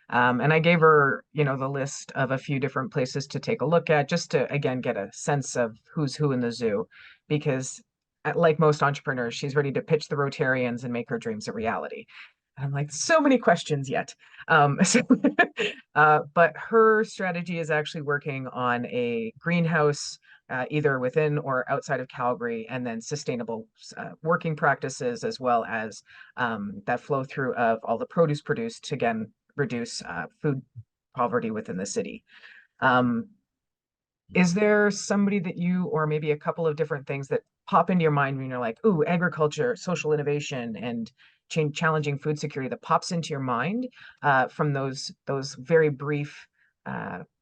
And I gave her, the list of a few different places to take a look at, just to, again, get a sense of who's who in the zoo. Because like most entrepreneurs, she's ready to pitch the Rotarians and make her dreams a reality. And I'm like, so many questions yet. But her strategy is actually working on a greenhouse either within or outside of Calgary, and then sustainable working practices, as well as that flow through of all the produce produced to, again, reduce food poverty within the city. Is there somebody that you, or maybe a couple of different things that pop into your mind when you're like, ooh, agriculture, social innovation, and challenging food security, that pops into your mind from those very brief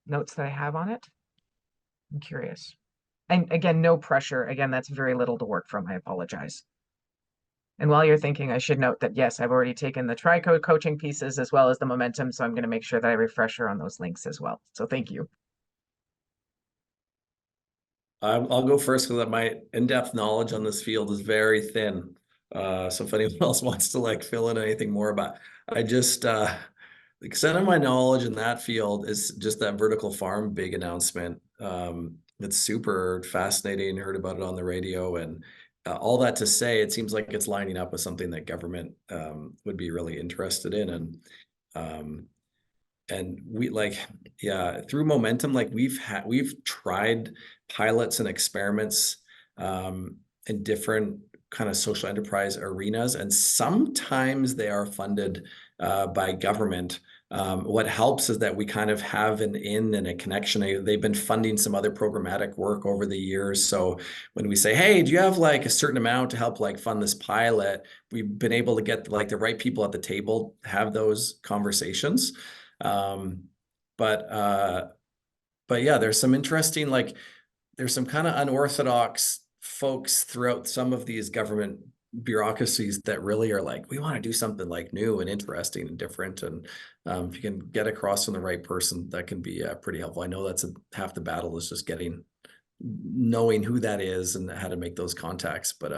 notes that I have on it? I'm curious. And again, no pressure. Again, that's very little to work from. I apologize. And while you're thinking, I should note that, yes, I've already taken the TriCode coaching pieces as well as the momentum. So I'm going to make sure that I refresh her on those links as well. So thank you. I'll go first because my in-depth knowledge on this field is very thin. So if anyone else wants to like fill in anything more about, I just the extent of my knowledge in that field is just that vertical farm big announcement. It's super fascinating. Heard about it on the radio, and all that to say, it seems like it's lining up with something that government would be really interested in, and we like, yeah, through momentum, like we've tried pilots and experiments in different kind of social enterprise arenas, and sometimes they are funded by government. What helps is that we kind of have an in and a connection. They've been funding some other programmatic work over the years. So when we say, hey, do you have like a certain amount to help like fund this pilot? We've been able to get like the right people at the table, have those conversations. But yeah, there's some interesting, like there's some kind of unorthodox folks throughout some of these government bureaucracies that really are like, we want to do something like new and interesting and different. And if you can get across from the right person, that can be pretty helpful. I know that's half the battle is just knowing who that is and how to make those contacts. But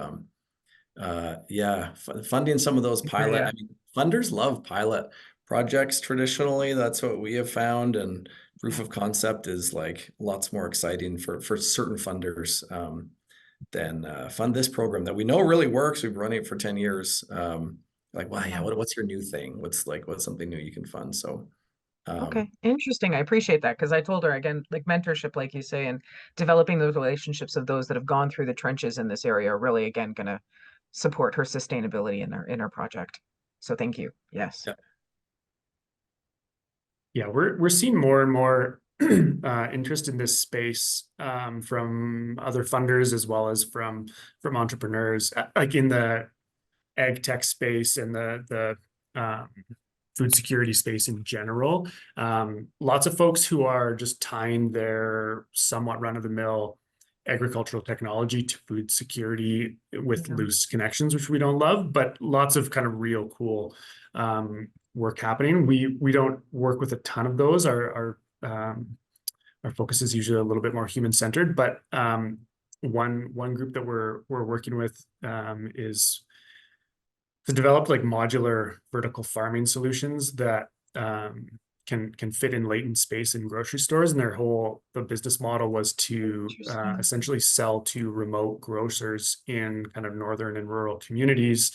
yeah, funding some of those pilot, Yeah. I mean, funders love pilot projects traditionally. That's what we have found, and proof of concept is like lots more exciting for certain funders than fund this program that we know really works. We've run it for 10 years. Like, wow, yeah, what's your new thing? What's something new you can fund? So Okay, interesting. I appreciate that because I told her again, like mentorship, like you say, and developing those relationships of those that have gone through the trenches in this area are really again going to support her sustainability in her project. So thank you. Yes. Yeah. Yeah, we're seeing more and more interest in this space from other funders as well as from entrepreneurs, like in the ag tech space and the food security space in general. Lots of folks who are just tying their somewhat run-of-the-mill agricultural technology to food security with loose connections, which we don't love, but lots of kind of real cool work happening. We don't work with a ton of those. Our focus is usually a little bit more human-centered, but one group that we're working with is to develop like modular vertical farming solutions that can fit in latent space in grocery stores. And the business model was to essentially sell to remote grocers in kind of northern and rural communities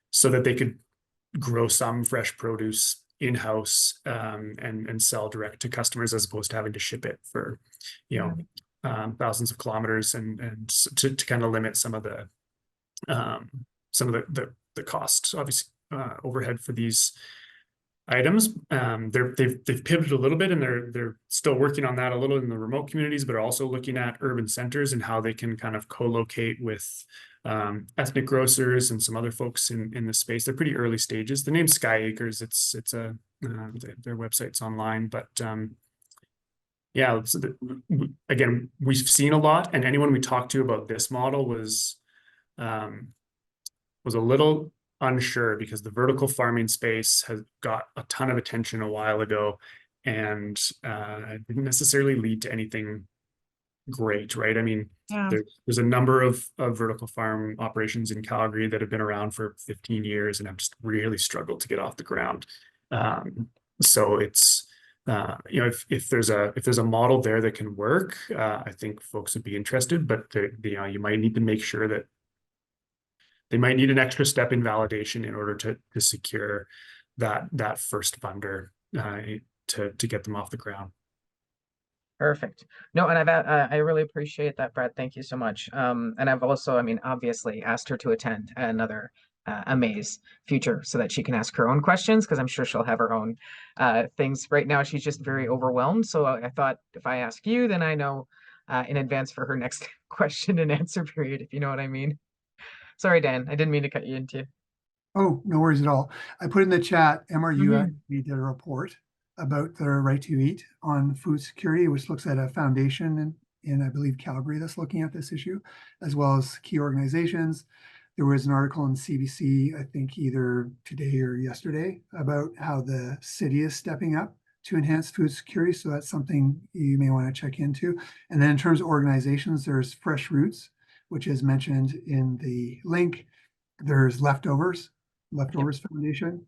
so that they could grow some fresh produce in-house and sell direct to customers as opposed to having to ship it for, thousands of kilometers and to kind of limit some of the costs, obviously, overhead for these items. They've pivoted a little bit, and they're still working on that a little in the remote communities, but are also looking at urban centers and how they can kind of co-locate with ethnic grocers and some other folks in the space. They're pretty early stages. The name's Sky Acres. Their website's online, but yeah. Again, we've seen a lot, and anyone we talked to about this model was a little unsure because the vertical farming space has got a ton of attention a while ago, and it didn't necessarily lead to anything great, right? I mean, there's a number of vertical farm operations in Calgary that have been around for 15 years and have just really struggled to get off the ground. So it's if there's a model there that can work, I think folks would be interested, but you might need to make sure that they might need an extra step in validation in order to secure that first funder to get them off the ground. Perfect. No, and I really appreciate that, Brad. Thank you so much. And I've also, I mean, obviously asked her to attend another AMAASE future so that she can ask her own questions, because I'm sure she'll have her own things. Right now, she's just very overwhelmed. So I thought if I ask you, then I know in advance for her next question and answer period, if you know what I mean. Sorry, Dan, I didn't mean to cut you into. Oh, no worries at all. I put in the chat, MRU actually did a report about the right to eat on food security, which looks at a foundation in I believe, Calgary that's looking at this issue, as well as key organizations. There was an article in CBC, I think either today or yesterday, about how the city is stepping up to enhance food security. So that's something you may want to check into. And then in terms of organizations, there's Fresh Roots, which is mentioned in the link. There's Leftovers Foundation.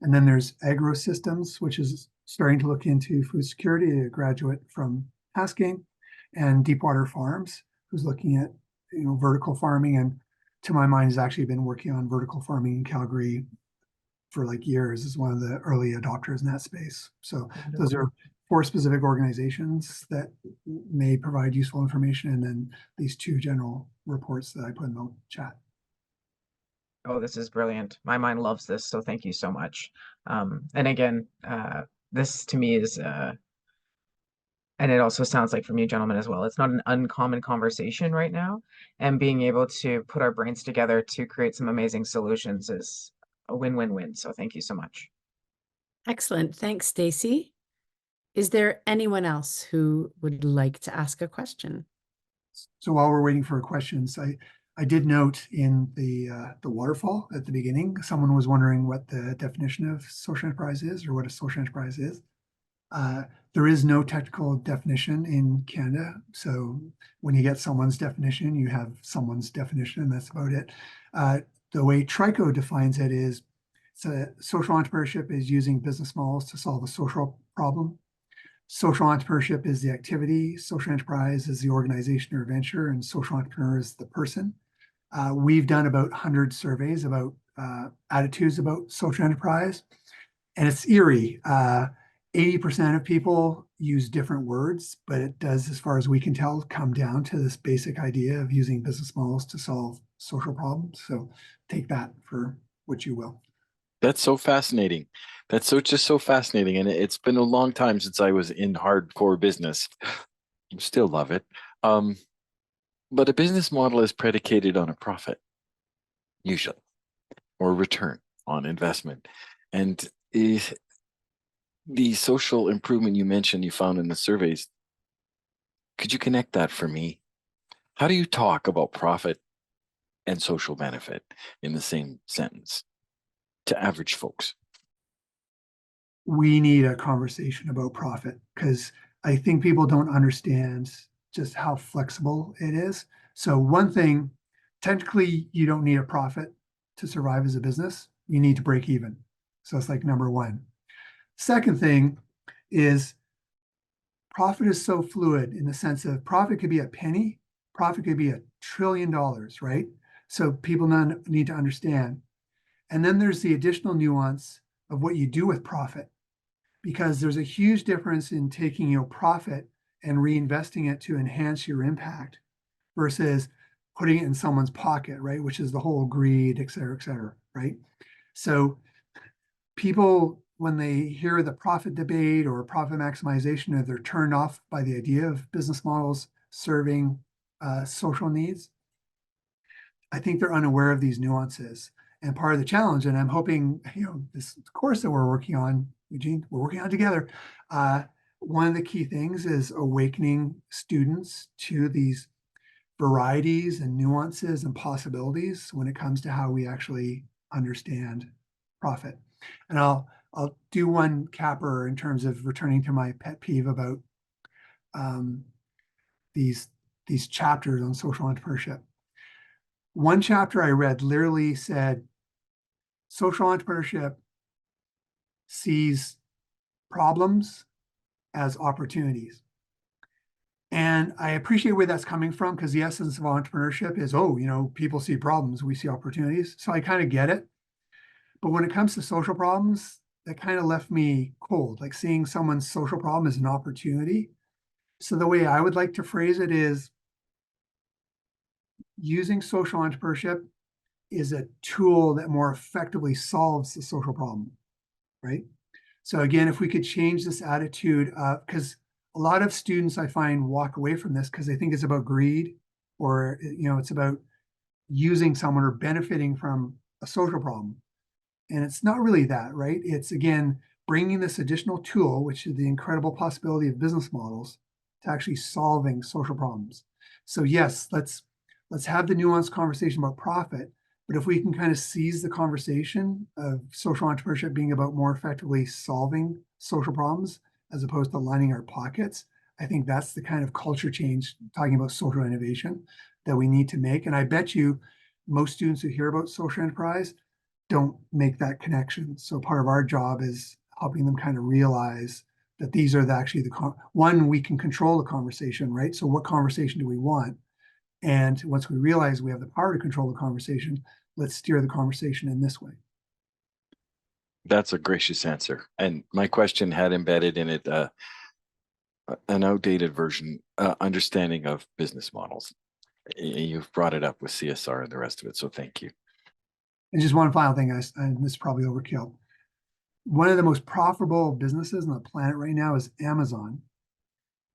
And then there's AgroSystems, which is starting to look into food security, a graduate from Haskell, and Deepwater Farms, who's looking at vertical farming, and to my mind has actually been working on vertical farming in Calgary for like years, is one of the early adopters in that space. So those are 4 specific organizations that may provide useful information, and then these 2 general reports that I put in the chat. Oh, this is brilliant. My mind loves this, so thank you so much. And again, this to me is, and it also sounds like from you gentlemen as well, it's not an uncommon conversation right now, and being able to put our brains together to create some amazing solutions is a win-win-win. So thank you so much. Excellent. Thanks, Stacy. Is there anyone else who would like to ask a question? So while we're waiting for questions, I did note in the waterfall at the beginning, someone was wondering what the definition of social enterprise is, or what a social enterprise is. There is no technical definition in Canada. So when you get someone's definition, you have someone's definition, and that's about it. The way Trico defines it is, social entrepreneurship is using business models to solve a social problem. Social entrepreneurship is the activity, social enterprise is the organization or venture, and social entrepreneur is the person. We've done about 100 surveys about attitudes about social enterprise, and it's eerie. 80% of people use different words, but it does, as far as we can tell, come down to this basic idea of using business models to solve social problems. So take that for what you will. That's so fascinating. That's just so fascinating. And it's been a long time since I was in hardcore business. I still love it. But a business model is predicated on a profit, usually, or return on investment. And the social improvement you mentioned you found in the surveys, could you connect that for me? How do you talk about profit and social benefit in the same sentence to average folks? We need a conversation about profit, because I think people don't understand just how flexible it is. So one thing, technically, you don't need a profit to survive as a business. You need to break even. So it's like number 1. Second thing is, profit is so fluid in the sense of profit could be a penny, profit could be $1 trillion, right? So people need to understand. And then there's the additional nuance of what you do with profit, because there's a huge difference in taking your profit and reinvesting it to enhance your impact versus putting it in someone's pocket, right? Which is the whole greed, et cetera, right? So people, when they hear the profit debate or profit maximization, they're turned off by the idea of business models serving social needs. I think they're unaware of these nuances. And part of the challenge, and I'm hoping, this course that we're working on, Eugene, we're working on together. One of the key things is awakening students to these varieties and nuances and possibilities when it comes to how we actually understand profit. And I'll do one capper in terms of returning to my pet peeve about these chapters on social entrepreneurship. One chapter I read literally said, social entrepreneurship sees problems as opportunities. And I appreciate where that's coming from, because the essence of entrepreneurship is, people see problems, we see opportunities. So I kind of get it. But when it comes to social problems, that kind of left me cold, like seeing someone's social problem as an opportunity. So the way I would like to phrase it is, using social entrepreneurship is a tool that more effectively solves the social problem, right? So again, if we could change this attitude, because a lot of students I find walk away from this because they think it's about greed, or it's about using someone or benefiting from a social problem. And it's not really that, right? It's, again, bringing this additional tool, which is the incredible possibility of business models, to actually solving social problems. So yes, let's have the nuanced conversation about profit, but if we can kind of seize the conversation of social entrepreneurship being about more effectively solving social problems as opposed to lining our pockets. I think that's the kind of culture change, talking about social innovation, that we need to make. And I bet you most students who hear about social enterprise don't make that connection. So part of our job is helping them kind of realize that these are actually one, we can control the conversation, right? So what conversation do we want? And once we realize we have the power to control the conversation, let's steer the conversation in this way. That's a gracious answer. And my question had embedded in it an outdated version, understanding of business models. You've brought it up with CSR and the rest of it, so thank you. And just one final thing, and this is probably overkill. One of the most profitable businesses on the planet right now is Amazon.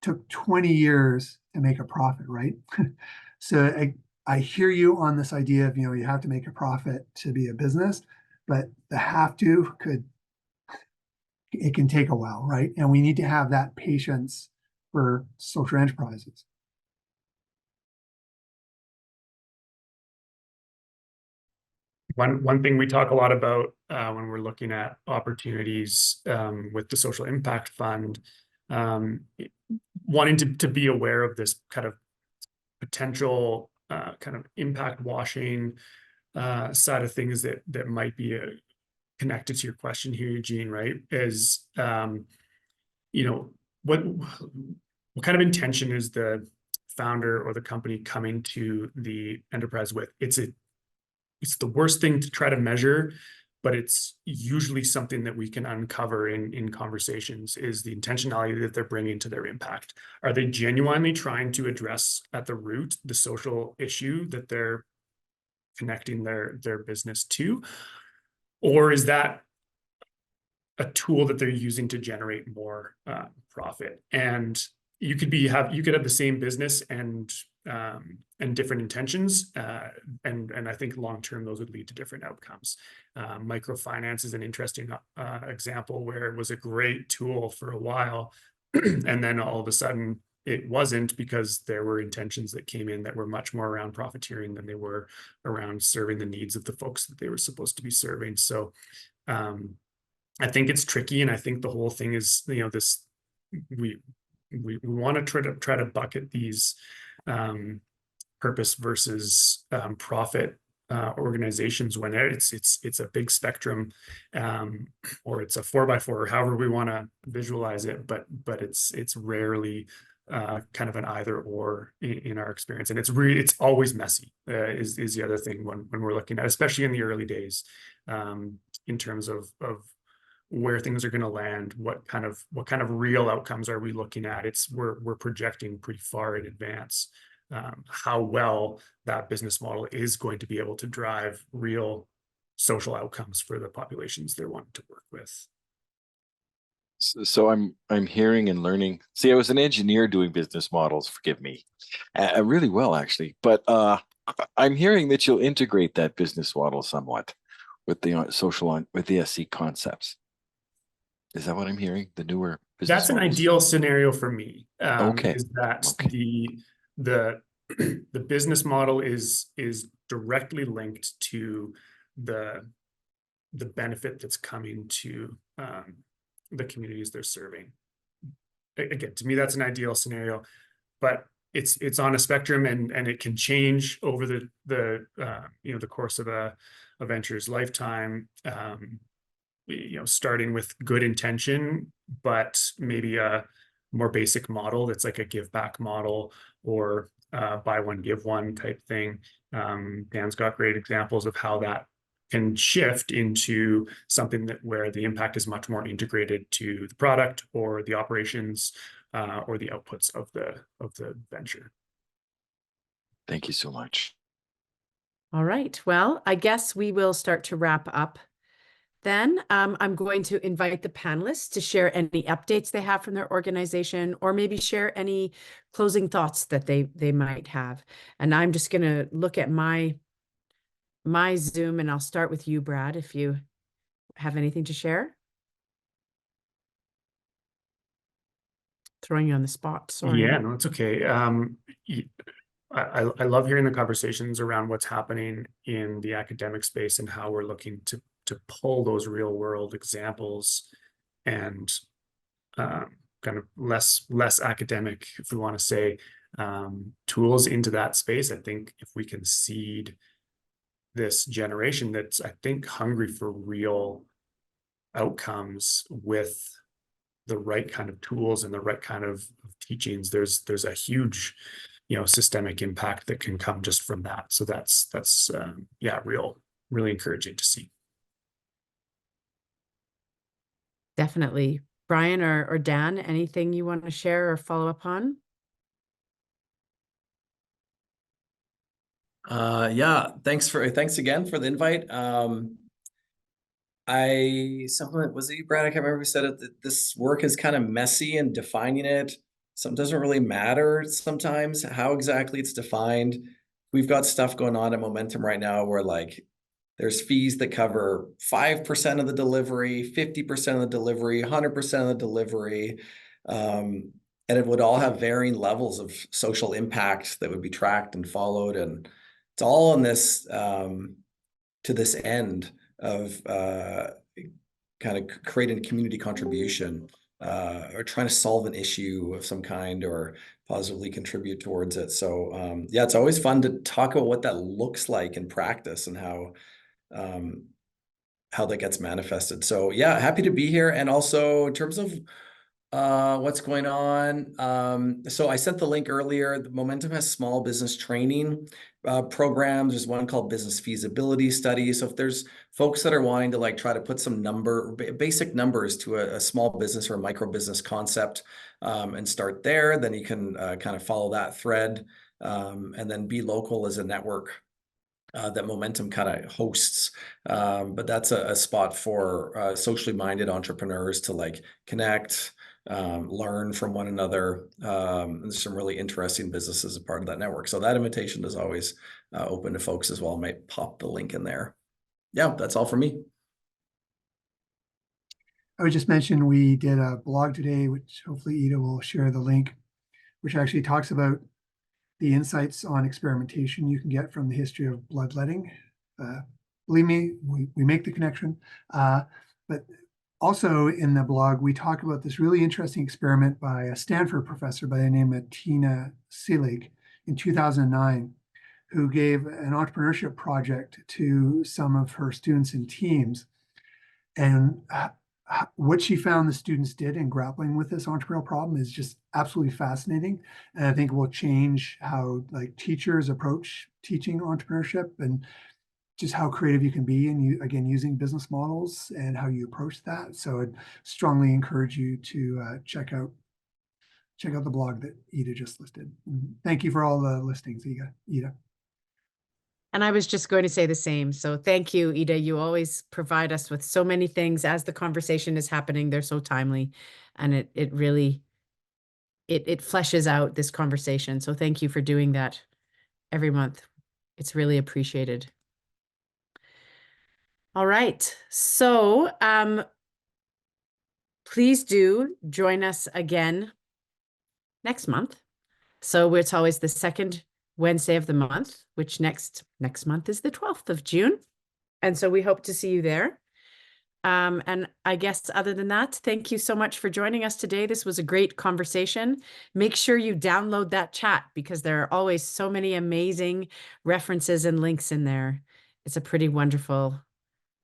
Took 20 years to make a profit, right? So I hear you on this idea of, you have to make a profit to be a business, but the it can take a while, right? And we need to have that patience for social enterprises. One thing we talk a lot about when we're looking at opportunities with the Social Impact Fund, wanting to be aware of this kind of potential kind of impact washing side of things that might be connected to your question here, Eugene, right? Is what kind of intention is the founder or the company coming to the enterprise with? It's the worst thing to try to measure, but it's usually something that we can uncover in conversations, is the intentionality that they're bringing to their impact. Are they genuinely trying to address at the root the social issue that they're connecting their business to? Or is that a tool that they're using to generate more profit? And you could have the same business and different intentions, and I think long term those would lead to different outcomes. Microfinance is an interesting example where it was a great tool for a while, and then all of a sudden it wasn't, because there were intentions that came in that were much more around profiteering than they were around serving the needs of the folks that they were supposed to be serving. So I think it's tricky, and I think the whole thing is, this we want to try to bucket these purpose versus profit organizations when it's a big spectrum, or it's a 4x4, or however we want to visualize it, but it's rarely kind of an either or in our experience, and it's always messy is the other thing when we're looking at, especially in the early days, in terms of where things are going to land, what kind of real outcomes are we looking at? We're projecting pretty far in advance how well that business model is going to be able to drive real social outcomes for the populations they're wanting to work with. So I'm hearing and learning. See, I was an engineer doing business models, forgive me, really well actually. But I'm hearing that you'll integrate that business model somewhat with the with the SC concepts. Is that what I'm hearing? The newer business That's an models? ideal scenario for me. Okay. Is that Okay. the business model is directly linked to the benefit that's coming to the communities they're serving. Again, to me, that's an ideal scenario, but it's on a spectrum, and it can change over the course of a venture's lifetime. Starting with good intention, but maybe a more basic model that's like a give back model, or buy one, give one type thing. Dan's got great examples of how that can shift into something where the impact is much more integrated to the product or the operations or the outputs of the venture. Thank you so much. All right. Well, I guess we will start to wrap up. Then I'm going to invite the panelists to share any updates they have from their organization, or maybe share any closing thoughts that they might have. And I'm just going to look at my Zoom, and I'll start with you, Brad, if you have anything to share. Throwing you on the spot, sorry. Yeah, no, it's okay. I love hearing the conversations around what's happening in the academic space and how we're looking to pull those real world examples and kind of less academic, if we want to say, tools into that space. I think if we can seed this generation that's, I think, hungry for real outcomes with the right kind of tools and the right kind of teachings, there's a huge, systemic impact that can come just from that. So that's yeah, really encouraging to see. Definitely. Brian or Dan, anything you want to share or follow up on? Yeah, thanks again for the invite. Someone, was it you, Brad? I can't remember who said it, that this work is kind of messy and defining it. Some doesn't really matter sometimes how exactly it's defined. We've got stuff going on at Momentum right now where like there's fees that cover 5% of the delivery, 50% of the delivery, 100% of the delivery. And it would all have varying levels of social impact that would be tracked and followed. And it's all in this, to this end of kind of creating a community contribution, or trying to solve an issue of some kind or positively contribute towards it. So yeah, it's always fun to talk about what that looks like in practice and how that gets manifested. So yeah, happy to be here. And also in terms of what's going on. So I sent the link earlier. The Momentum has small business training programs. There's one called business feasibility study. So if there's folks that are wanting to like try to put some basic numbers to a small business or a micro business concept and start there, then you can kind of follow that thread. And then Be Local is a network that Momentum kind of hosts. But that's a spot for socially minded entrepreneurs to like connect, learn from one another. There's some really interesting businesses as a part of that network. So that invitation is always open to folks as well. I might pop the link in there. Yeah, that's all for me. I would just mention we did a blog today, which hopefully Ida will share the link, which actually talks about the insights on experimentation you can get from the history of bloodletting. Believe me, we make the connection. But also in the blog, we talk about this really interesting experiment by a Stanford professor by the name of Tina Seelig in 2009, who gave an entrepreneurship project to some of her students and teams. And what she found the students did in grappling with this entrepreneurial problem is just absolutely fascinating. And I think will change how like teachers approach teaching entrepreneurship and just how creative you can be. And you, again, using business models and how you approach that. So I'd strongly encourage you to check out the blog that Ida just listed. And thank you for all the listings, Ida. And I was just going to say the same. So thank you, Ida. You always provide us with so many things as the conversation is happening. They're so timely, and it really fleshes out this conversation. So thank you for doing that every month. It's really appreciated. All right. So please do join us again next month. So it's always the second Wednesday of the month, which next month is the 12th of June. And so we hope to see you there. And I guess other than that, thank you so much for joining us today. This was a great conversation. Make sure you download that chat because there are always so many amazing references and links in there. It's a pretty wonderful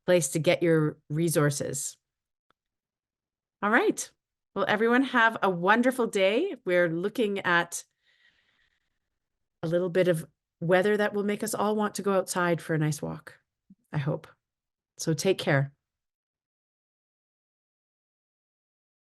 place to get your resources. All right. Well, everyone have a wonderful day. We're looking at a little bit of weather that will make us all want to go outside for a nice walk, I hope. So take care.